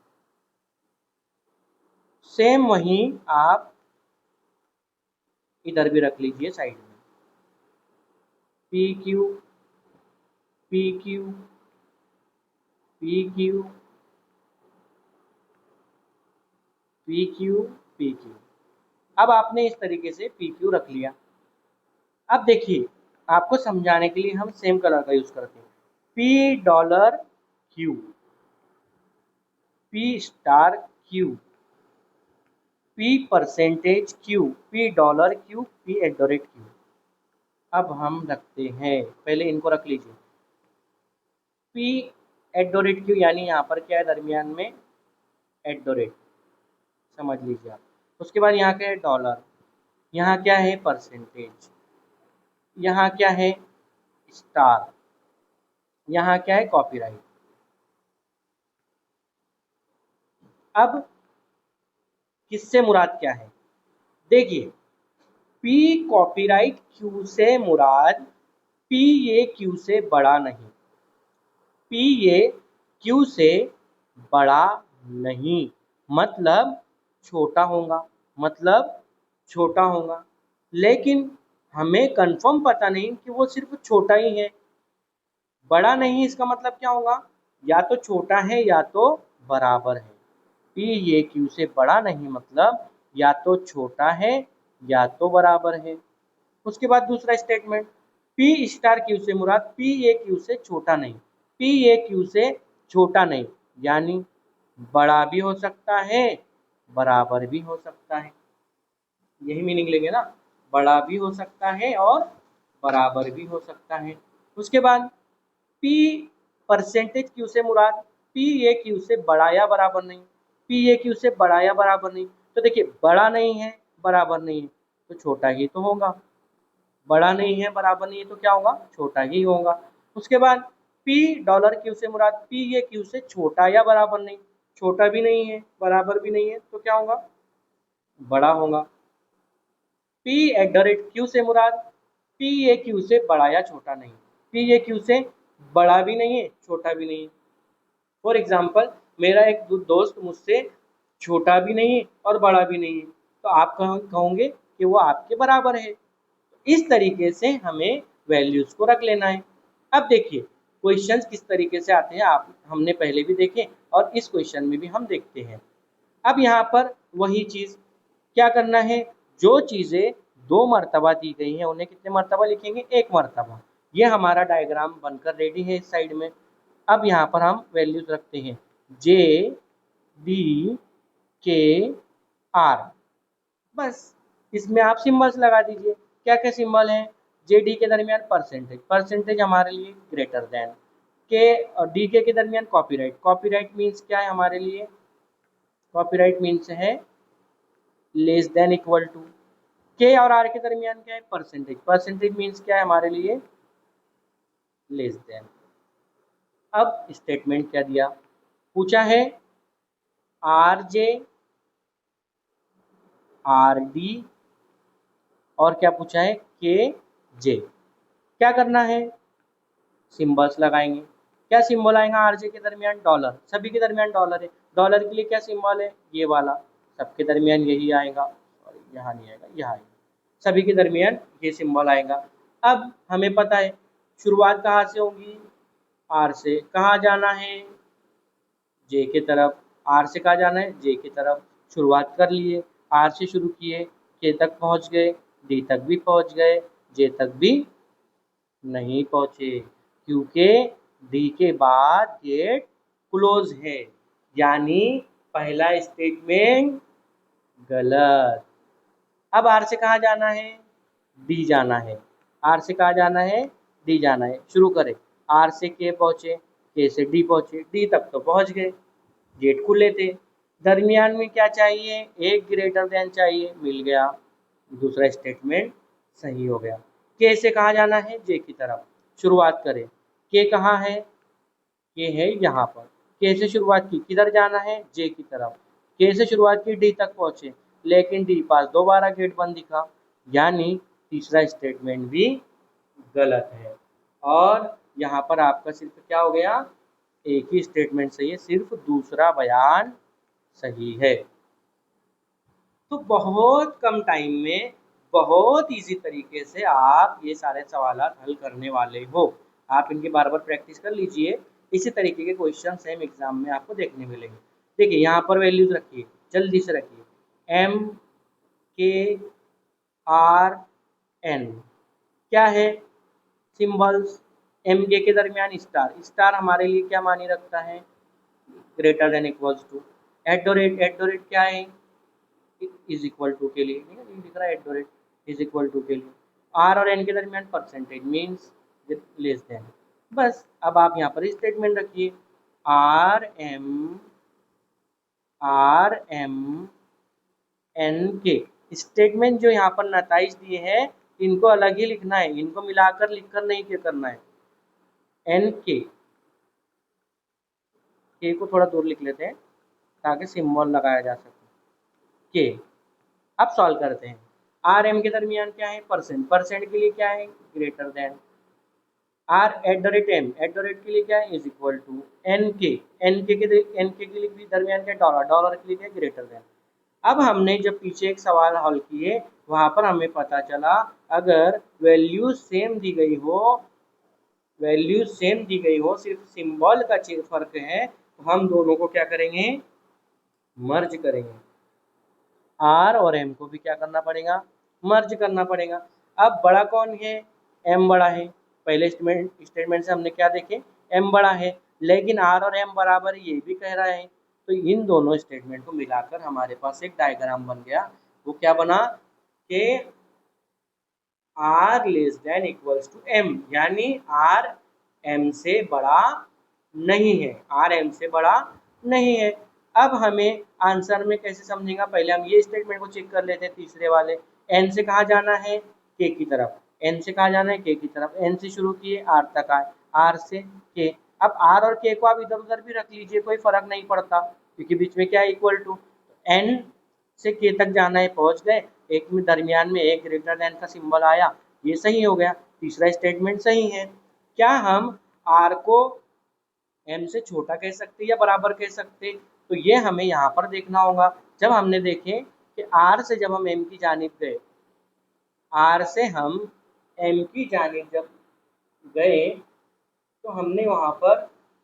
सेम वहीं आप इधर भी रख लीजिए साइड में, P Q P Q P Q P Q P Q. अब आपने इस तरीके से पी क्यू रख लिया। अब देखिए, आपको समझाने के लिए हम सेम कलर का यूज करते हैं, P dollar Q, P star Q, P percentage Q, P dollar Q, P eight the rate Q. अब हम रखते हैं, पहले इनको रख लीजिए, P eight the rate Q, यानी यहाँ पर क्या है दरमियान में, एट द रेट, समझ लीजिए आप। उसके बाद यहाँ क्या है डॉलर, यहाँ क्या है परसेंटेज, यहाँ क्या है स्टार, यहाँ क्या है कॉपीराइट। अब किससे मुराद क्या है, देखिए, पी कॉपीराइट क्यू से मुराद पी ये क्यू से बड़ा नहीं, पी ये क्यू से बड़ा नहीं, मतलब छोटा होगा, मतलब छोटा होगा। लेकिन हमें कंफर्म पता नहीं कि वो सिर्फ छोटा ही है, बड़ा नहीं, इसका मतलब क्या होगा, या तो छोटा है या तो बराबर है। पी ये क्यू से बड़ा नहीं मतलब या तो छोटा है या तो बराबर है। उसके बाद दूसरा स्टेटमेंट, पी स्टार क्यू से मुराद पी ए क्यू से छोटा नहीं, पी ए क्यू से छोटा नहीं, यानी बड़ा भी हो सकता है बराबर भी हो सकता है, यही मीनिंग लेंगे ना, बड़ा भी हो सकता है और बराबर भी हो सकता है। उसके बाद पी परसेंटेज क्यू से मुराद पी ए क्यू से बड़ा या बराबर नहीं, पी ए क्यू से बड़ा या बराबर नहीं, तो देखिए बड़ा नहीं है बराबर नहीं है तो छोटा ही तो होगा, बड़ा नहीं है बराबर नहीं है तो क्या होगा, छोटा ही होगा। उसके बाद पी डॉलर क्यू से मुराद पी ये क्यू से छोटा या बराबर नहीं, छोटा भी नहीं है बराबर भी नहीं है तो क्या होगा, बड़ा होगा। P eight the rate Q से मुराद पी ए क्यू से बड़ा या छोटा नहीं, पी ए क्यू से बड़ा भी नहीं है छोटा भी नहीं है। फॉर एग्जाम्पल, मेरा एक दोस्त मुझसे छोटा भी नहीं है और बड़ा भी नहीं है, तो आप कहोगे कि वो आपके बराबर है। इस तरीके से हमें वैल्यूज को रख लेना है। अब देखिए क्वेश्चंस किस तरीके से आते हैं, आप हमने पहले भी देखे और इस क्वेश्चन में भी हम देखते हैं। अब यहाँ पर वही चीज़ क्या करना है, जो चीज़ें दो मर्तबा दी गई हैं उन्हें कितने मर्तबा लिखेंगे, एक मर्तबा। ये हमारा डायग्राम बनकर रेडी है इस साइड में। अब यहाँ पर हम वैल्यूज रखते हैं जे डी के आर, बस इसमें आप सिंबल्स लगा दीजिए। क्या क्या सिंबल हैं, जे डी के दरमियान परसेंटेज, परसेंटेज हमारे लिए ग्रेटर देन, के और डी के दरमियान कॉपीराइट, कॉपीराइट मीन्स क्या है हमारे लिए, कॉपीराइट मीन्स है लेस देन इक्वल टू, के और आर के दरमियान क्या है परसेंटेज, परसेंटेज मीन्स क्या है हमारे लिए लेस देन। अब स्टेटमेंट क्या दिया, पूछा है आर जे आर डी और क्या पूछा है के जे। क्या करना है, सिंबल्स लगाएंगे। क्या सिंबल आएगा आरजे के दरमियान, डॉलर, सभी के दरमियान डॉलर है, डॉलर के लिए क्या सिंबल है ये वाला, सबके दरमियान यही आएगा, और यहाँ नहीं आएगा यहाँ आएगा, सभी के दरमियान ये सिंबल आएगा। अब हमें पता है शुरुआत कहाँ से होगी, आर से, कहाँ जाना है जे की तरफ, आर से कहाँ जाना है जे की तरफ, शुरुआत कर लिए, आर से शुरू किए, के तक पहुँच गए, डी तक भी पहुँच गए, जे तक भी नहीं पहुँचे, क्योंकि डी के बाद गेट क्लोज है, यानी पहला स्टेटमेंट गलत। अब आर से कहाँ जाना है, डी जाना है, आर से कहाँ जाना है, डी जाना है, शुरू करें, आर से के पहुँचे, के से डी पहुँचे, डी तक तो पहुँच गए, गेट खुले थे, दरमियान में क्या चाहिए, एक ग्रेटर देन चाहिए, मिल गया, दूसरा स्टेटमेंट सही हो गया। के से कहाँ जाना है, जे की तरफ, शुरुआत करें, के कहाँ है, के है यहाँ पर, के से शुरुआत की, किधर जाना है जे की तरफ, के से शुरुआत की डी तक पहुँचे, लेकिन डी पास दोबारा गेट बंद दिखा, यानी तीसरा स्टेटमेंट भी गलत है। और यहाँ पर आपका सिर्फ क्या हो गया, एक ही स्टेटमेंट सही है, सिर्फ दूसरा बयान सही है। तो बहुत कम टाइम में बहुत इजी तरीके से आप ये सारे सवाल हल करने वाले हो। आप इनकी बार बार प्रैक्टिस कर लीजिए, इसी तरीके के क्वेश्चन सेम एग्जाम में आपको देखने मिलेंगे। देखिए यहाँ पर वैल्यूज रखिए, जल्दी से रखिए। एम के आर एन क्या है? सिंबल्स। एम के दरमियान स्टार, स्टार हमारे लिए क्या मानी रखता है? Greater than equals to. At the rate क्या है? इज इक्वल टू के लिए लिख रहा है, at the rate is equal to के लिए। आर और एन के दरमियान परसेंटेज मीन्स लेस देन। बस अब आप यहाँ पर स्टेटमेंट रखिए, आर एम एन के। स्टेटमेंट जो यहाँ पर नताइज दिए हैं इनको अलग ही लिखना है, इनको मिलाकर लिखकर नहीं क्या करना है। एन के को थोड़ा दूर लिख लेते हैं ताकि सिंबल लगाया जा सके। के अब सॉल्व करते हैं। आर एम के दरमियान क्या है? परसेंट। परसेंट के लिए क्या है? Greater than. R at the rate M, at the rate के लिए क्या है? इज इक्वल टू एन के। एन के लिए भी दरमियान क्या? डॉलर। डॉलर के लिए क्या? Greater than. अब हमने जब पीछे एक सवाल हल किए वहां पर हमें पता चला अगर वैल्यू सेम दी गई हो, सिर्फ सिंबल का फर्क है, तो हम दोनों को क्या करेंगे? मर्ज करेंगे। आर और एम को भी क्या करना पड़ेगा? मर्ज करना पड़ेगा। अब बड़ा कौन है? एम बड़ा है। पहले स्टेटमेंट से हमने क्या देखे? एम बड़ा है, लेकिन आर और एम बराबर ये भी कह रहा है। तो इन दोनों स्टेटमेंट को मिलाकर हमारे पास एक डायग्राम बन गया। वो क्या बना कि R less than equals to M, यानी आर एम से बड़ा नहीं है, आर एम से बड़ा नहीं है। अब हमें आंसर में कैसे समझेगा? पहले हम ये स्टेटमेंट को चेक कर लेते हैं, तीसरे वाले। एन से कहाँ जाना है? के की तरफ। एन से कहाँ जाना है? के की तरफ। एन से शुरू किए आर तक आए, आर से के। अब आर और के को आप इधर उधर भी रख लीजिए, कोई फर्क नहीं पड़ता, क्योंकि बीच में क्या है? Equal to. एन से के तक जाना है, पहुंच गए। एक में दरमियान में एक ग्रेटर देन का सिंबल आया, ये सही हो गया, तीसरा स्टेटमेंट सही है। क्या हम आर को एम से छोटा कह सकते या बराबर कह सकते? तो ये हमें यहाँ पर देखना होगा। जब हमने देखे कि आर से जब हम एम की जानिब गए, आर से हम एम की जानिब जब गए तो हमने वहाँ पर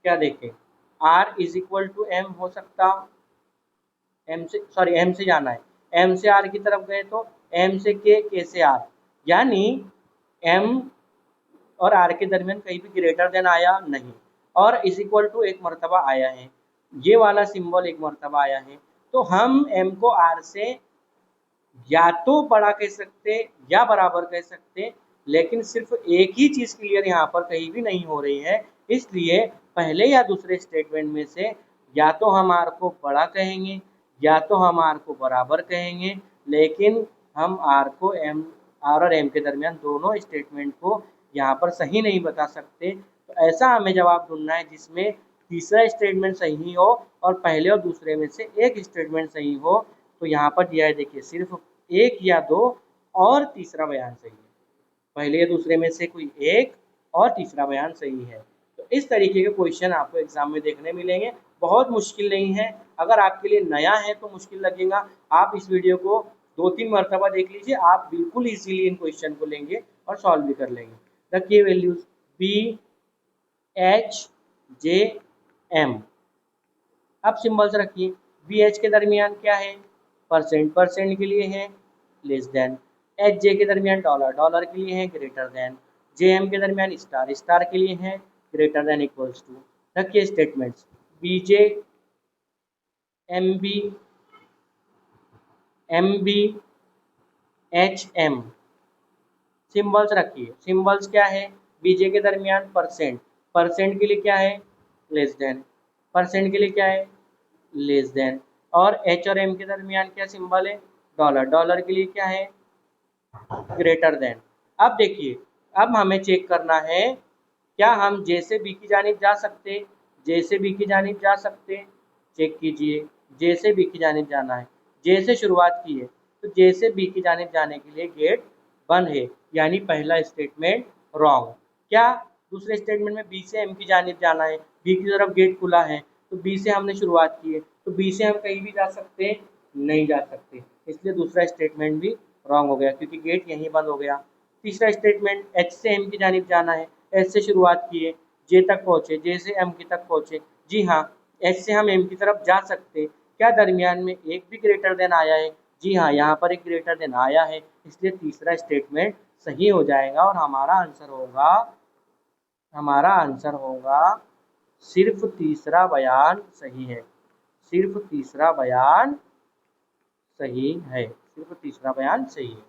क्या देखे? R is equal to M हो सकता, एम से जाना है, एम से आर की तरफ गए तो एम से के से आर, यानी एम और आर के दरमियान कहीं भी ग्रेटर देन आया नहीं, और इज इक्वल टू एक मरतबा आया है, ये वाला सिंबल एक मरतबा आया है। तो हम एम को आर से या तो बड़ा कह सकते या बराबर कह सकते, लेकिन सिर्फ एक ही चीज क्लियर यहाँ पर कहीं भी नहीं हो रही है। इसलिए पहले या दूसरे स्टेटमेंट में से या तो हम आर को बड़ा कहेंगे या तो हम आर को बराबर कहेंगे, लेकिन हम आर और एम के दरमियान दोनों स्टेटमेंट को यहाँ पर सही नहीं बता सकते। तो ऐसा हमें जवाब ढूंढना है जिसमें तीसरा स्टेटमेंट सही हो और पहले और दूसरे में से एक स्टेटमेंट सही हो। तो यहाँ पर दिया है, देखिए, सिर्फ एक या दो और तीसरा बयान सही है, पहले या दूसरे में से कोई एक और तीसरा बयान सही है। तो इस तरीके के क्वेश्चन आपको एग्जाम में देखने मिलेंगे। बहुत मुश्किल नहीं है, अगर आपके लिए नया है तो मुश्किल लगेगा। आप इस वीडियो को 2-3 मरतबा देख लीजिए, आप बिल्कुल इजीली इन क्वेश्चन को लेंगे और सॉल्व भी कर लेंगे। रखिए values B H J M. अब सिंबल्स रखिए, बी एच के दरमियान क्या है? परसेंट। परसेंट के लिए है लेस देन। एच जे के दरमियान डॉलर। डॉलर के लिए है ग्रेटर देन। जे एम के दरमियान स्टार। स्टार के लिए है ग्रेटर देन इक्वल्स टू। रखिए statements, B J M B H M. Symbols रखिए, सिंबल्स क्या है? बीजे के दरमियान परसेंट। परसेंट के लिए क्या है? Less then. परसेंट के लिए क्या है? Less than. और एच और एम के दरमियान क्या सिंबल है? डॉलर। डॉलर के लिए क्या है? Greater than. अब देखिए, अब हमें चेक करना है, क्या हम जे से बी की जानिब जा सकते? जे से बी की जानिब जा सकते? चेक कीजिए, जे से बी की जानिब जाना है, जे से शुरुआत की है, तो जे से बी की जानिब जाने के लिए गेट बंद है, यानी पहला स्टेटमेंट रॉन्ग। क्या दूसरे स्टेटमेंट में बी से एम की जानिब जाना है, बी की तरफ गेट खुला है, तो बी से हमने शुरुआत की है, तो बी से हम कहीं भी जा सकते हैं, नहीं जा सकते, इसलिए दूसरा स्टेटमेंट भी रॉन्ग हो गया क्योंकि गेट यहीं बंद हो गया। तीसरा स्टेटमेंट एच से एम की जानिब जाना है, एच से शुरुआत किए जे तक पहुँचे, जे से एम की तक पहुँचे। जी हाँ, एच से हम एम की तरफ जा सकते, क्या दरमियान में एक भी ग्रेटर देन आया है? जी हाँ, यहाँ पर एक ग्रेटर देन आया है, इसलिए तीसरा स्टेटमेंट सही हो जाएगा और हमारा आंसर होगा सिर्फ तीसरा बयान सही है। सिर्फ तीसरा बयान सही है। सिर्फ तीसरा बयान सही है।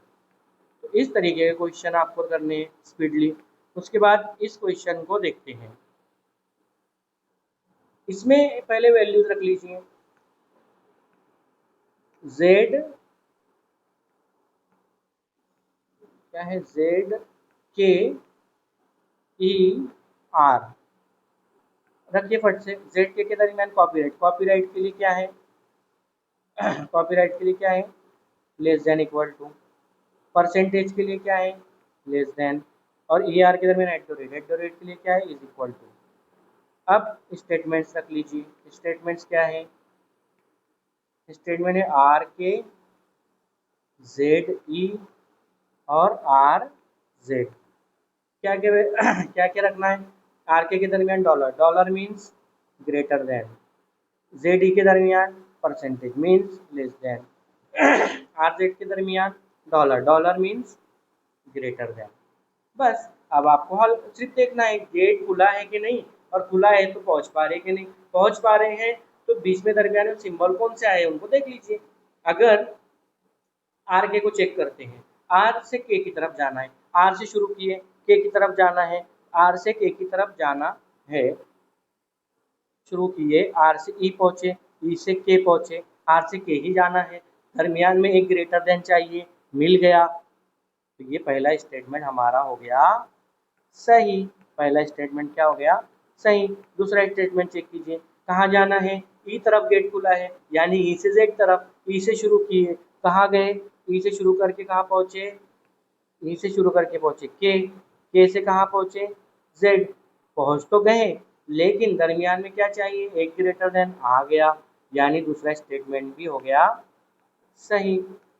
तो इस तरीके के क्वेश्चन आपको करने हैं स्पीडली। उसके बाद इस क्वेश्चन को देखते हैं। इसमें पहले वैल्यूज रख लीजिए। जेड क्या है? जेड के ई आर रखिए फट से। जेड के दरमियान कॉपीराइट, कॉपीराइट के लिए क्या है? कॉपीराइट के लिए क्या है? Less than equal to. Percentage के लिए क्या है? Less than. और ई आर के दरमियान एट द रेट के लिए क्या है? Is equal to. अब स्टेटमेंट्स रख लीजिए। स्टेटमेंट्स क्या है? स्टेटमेंट है आर के जेड ई और आर जेड। क्या क्या क्या क्या रखना है? आर के दरमियान dollar, dollar means greater than. Z E के दरमियान percentage means less than. R Z के दरमियान dollar, dollar means greater than. बस अब आपको हल सिर्फ देखना है गेट खुला है कि नहीं, और खुला है तो पहुंच पा रहे कि नहीं। पहुंच पा रहे हैं तो बीच में दरमियान में सिंबल कौन से आए उनको देख लीजिए। अगर आर के को चेक करते हैं, आर से के की तरफ जाना है, आर से शुरू किए के की तरफ जाना है, आर से के की तरफ जाना है, शुरू किए आर से ई पहुंचे, ई से के पहुंचे, आर से के ही जाना है, दरमियान में एक ग्रेटर देन चाहिए, मिल गया। तो ये पहला स्टेटमेंट हमारा हो गया सही। पहला स्टेटमेंट क्या हो गया? सही। दूसरा स्टेटमेंट चेक कीजिए, कहाँ जाना है? ई तरफ गेट खुला है, यानी ई से जेड तरफ। ई से शुरू किए, कहाँ गए? ई से शुरू करके कहाँ पहुंचे? ई से शुरू करके पहुंचे के से कहाँ पहुंचे? जेड। पहुंच तो गए, लेकिन दरमियान में क्या चाहिए? एक ग्रेटर देन आ गया, यानी दूसरा स्टेटमेंट भी हो गया सही।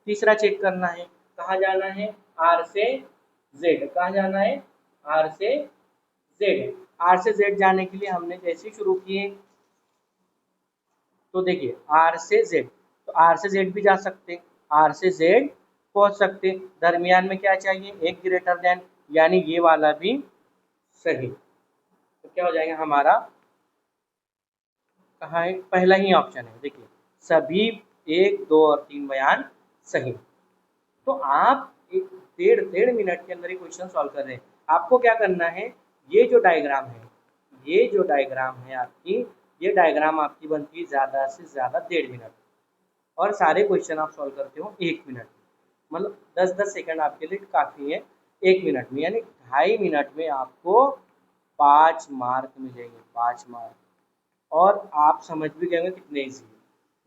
तीसरा चेक करना है, कहाँ जाना है? आर से जेड। कहाँ जाना है? आर से जेड। आर से जेड जाने के लिए हमने जैसे शुरू किए तो देखिए आर से जेड, तो आर से जेड भी जा सकते, आर से जेड पहुंच सकते। दरमियान में क्या चाहिए? एक ग्रेटर देन, यानी ये वाला भी सही। तो क्या हो जाएगा हमारा? कहाँ है? पहला ही ऑप्शन है। देखिए सभी 1, 2 और 3 बयान सही। तो आप एक डेढ़ डेढ़ मिनट के अंदर ये क्वेश्चन सॉल्व कर रहे हैं। आपको क्या करना है? ये जो डायग्राम है, ये जो डायग्राम है आपकी, ये डायग्राम आपकी बनती है ज़्यादा से ज़्यादा 1.5 मिनट, और सारे क्वेश्चन आप सॉल्व करते हो 1 मिनट। मतलब 10-10 सेकंड आपके लिए काफ़ी है 1 मिनट में, यानी 2.5 मिनट में आपको 5 मार्क मिलेंगे, 5 मार्क। और आप समझ भी गए कितने ईजी है।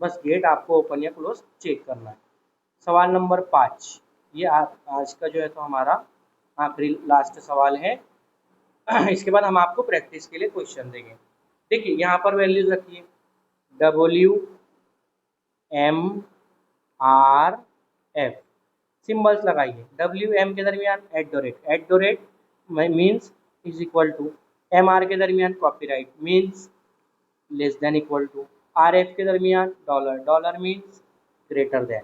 बस गेट आपको ओपन या क्लोज चेक करना है। सवाल नंबर 5, ये आज का जो है तो हमारा आखिरी लास्ट सवाल है। इसके बाद हम आपको प्रैक्टिस के लिए क्वेश्चन देंगे। देखिए यहाँ पर वैल्यूज रखिए, WM, R, F। सिंबल्स लगाइए। WM के दरमियान at the rate means is equal to. MR के दरमियान copyright means less than equal to. RF के दरमियान dollar, dollar means greater than.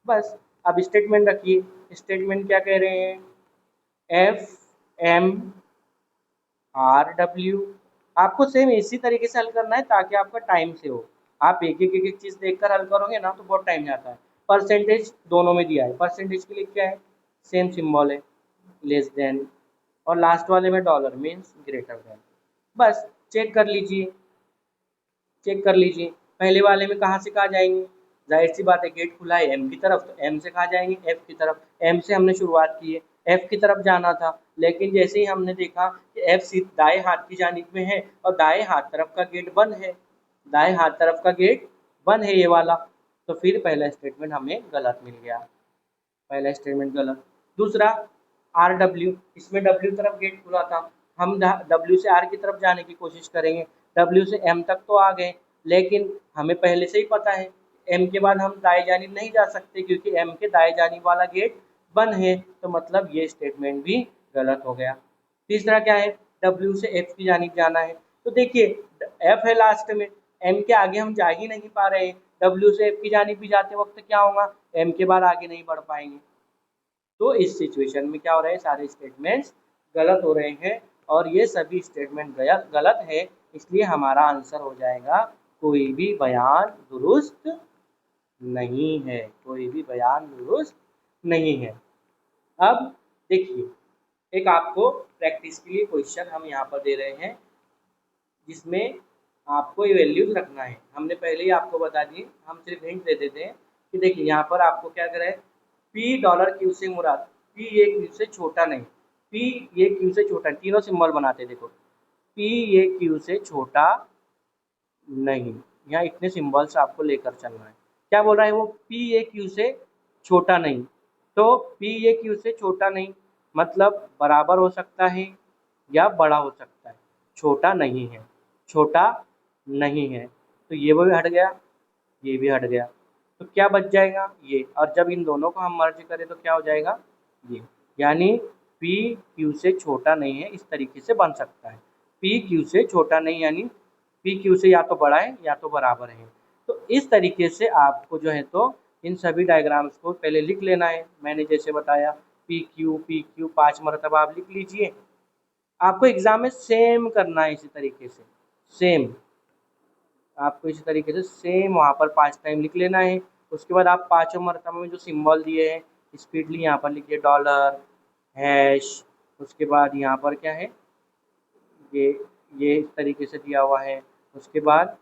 बस अब स्टेटमेंट रखिए। स्टेटमेंट क्या कह रहे हैं? FMRW। आपको सेम इसी तरीके से हल करना है ताकि आपका टाइम से हो। आप एक चीज़ देखकर हल करोगे ना तो बहुत टाइम जाता है। परसेंटेज दोनों में दिया है, परसेंटेज के लिए क्या है? सेम सिंबल है, लेस देन, और लास्ट वाले में डॉलर मीन्स ग्रेटर देन। बस चेक कर लीजिए, चेक कर लीजिए। पहले वाले में कहाँ से कहाँ जाएंगे? जाहिर सी बात है गेट खुला है एम की तरफ, तो एम से कहाँ जाएंगे? एफ की तरफ। एम से हमने शुरुआत की है, एफ की तरफ जाना था, लेकिन जैसे ही हमने देखा कि एफ सीट दाएं हाथ की जानिब में है और दाएं हाथ तरफ का गेट बंद है, दाएं हाथ तरफ का गेट बंद है ये वाला, तो फिर पहला स्टेटमेंट हमें गलत मिल गया। पहला स्टेटमेंट गलत। दूसरा RW, इसमें W तरफ गेट खुला था, हम W से R की तरफ जाने की कोशिश करेंगे। W से M तक तो आ गए, लेकिन हमें पहले से ही पता है m के बाद हम दाएं जानिब नहीं जा सकते क्योंकि m के दाएं जानिब वाला गेट बंद है, तो मतलब ये स्टेटमेंट भी गलत हो गया। तीसरा क्या है, w से f की जानिब जाना है, तो देखिए f है लास्ट में, m के आगे हम जा ही नहीं पा रहे हैं, w से f की जानिब भी जाते वक्त क्या होगा, m के बाद आगे नहीं बढ़ पाएंगे। तो इस सिचुएशन में क्या हो रहा है, सारे स्टेटमेंट्स गलत हो रहे हैं और ये सभी स्टेटमेंट गलत है, इसलिए हमारा आंसर हो जाएगा कोई भी बयान दुरुस्त नहीं है, कोई भी बयान दुरुस्त नहीं है। अब देखिए, एक आपको प्रैक्टिस के लिए क्वेश्चन हम यहाँ पर दे रहे हैं जिसमें आपको ये वैल्यूज रखना है। हमने पहले ही आपको बता दी, हम सिर्फ हिंट दे देते हैं कि देखिए यहाँ पर आपको क्या करें, पी डॉलर क्यू से मुराद, पी ये क्यू से छोटा नहीं, पी ये क्यू से छोटा, तीनों सिंबल बनाते देखो, पी ये क्यू से छोटा नहीं, यहाँ इतने सिंबल्स आपको लेकर चलना है। क्या बोल रहा है वो, पी ए क्यू से छोटा नहीं, तो पी ए क्यू से छोटा नहीं मतलब बराबर हो सकता है या बड़ा हो सकता है, छोटा नहीं है, छोटा नहीं है, तो ये भी हट गया, ये भी हट गया, तो क्या बच जाएगा ये, और जब इन दोनों को हम मर्ज करें तो क्या हो जाएगा ये, यानी पी क्यू से छोटा नहीं है, इस तरीके से बन सकता है, पी क्यू से छोटा नहीं यानी पी क्यू से या तो बड़ा है या तो बराबर है। तो इस तरीके से आपको जो है तो इन सभी डायग्राम्स को पहले लिख लेना है, मैंने जैसे बताया पी क्यू 5 मरतबा आप लिख लीजिए। आपको एग्जाम में सेम करना है, इसी तरीके से सेम, आपको इसी तरीके से सेम वहाँ पर 5 टाइम लिख लेना है। उसके बाद आप पाँचों मरतबा में जो सिंबल दिए हैं स्पीडली यहाँ पर लिखिए, डॉलर, हैश, उसके बाद यहाँ पर क्या है, ये इस तरीके से दिया हुआ है, उसके बाद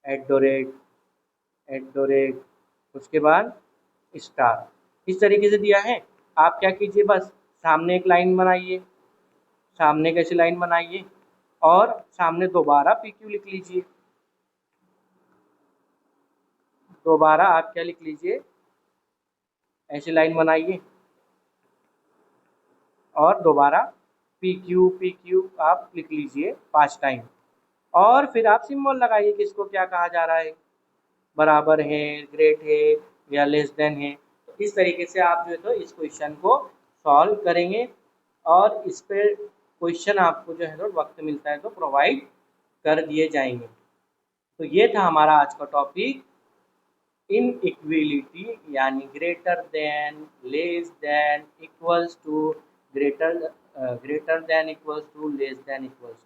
@ उसके बाद स्टार, इस तरीके से दिया है। आप क्या कीजिए, बस सामने एक लाइन बनाइए, सामने कैसी लाइन बनाइए और सामने दोबारा पी क्यू लिख लीजिए, दोबारा आप क्या लिख लीजिए, ऐसी लाइन बनाइए और दोबारा पी क्यू आप लिख लीजिए 5 टाइम, और फिर आप सिंबल लगाइए कि इसको क्या कहा जा रहा है, बराबर है, ग्रेट है या लेस देन है। तो इस तरीके से आप जो है तो इस क्वेश्चन को सॉल्व करेंगे और इस पर क्वेश्चन आपको जो है तो वक्त मिलता है तो प्रोवाइड कर दिए जाएंगे। तो ये था हमारा आज का टॉपिक, इनइक्वालिटी यानी greater than, less than, equals to, greater than equals to, less than equals to.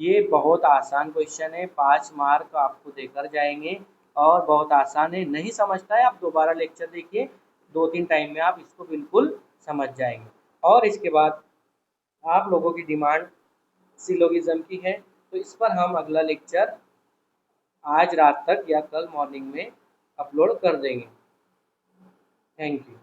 ये बहुत आसान क्वेश्चन है, 5 मार्क आपको देकर जाएंगे और बहुत आसान है, नहीं समझता है आप दोबारा लेक्चर देखिए, 2-3 टाइम में आप इसको बिल्कुल समझ जाएंगे। और इसके बाद आप लोगों की डिमांड सिलोगिज्म की है, तो इस पर हम अगला लेक्चर आज रात तक या कल मॉर्निंग में अपलोड कर देंगे। Thank you.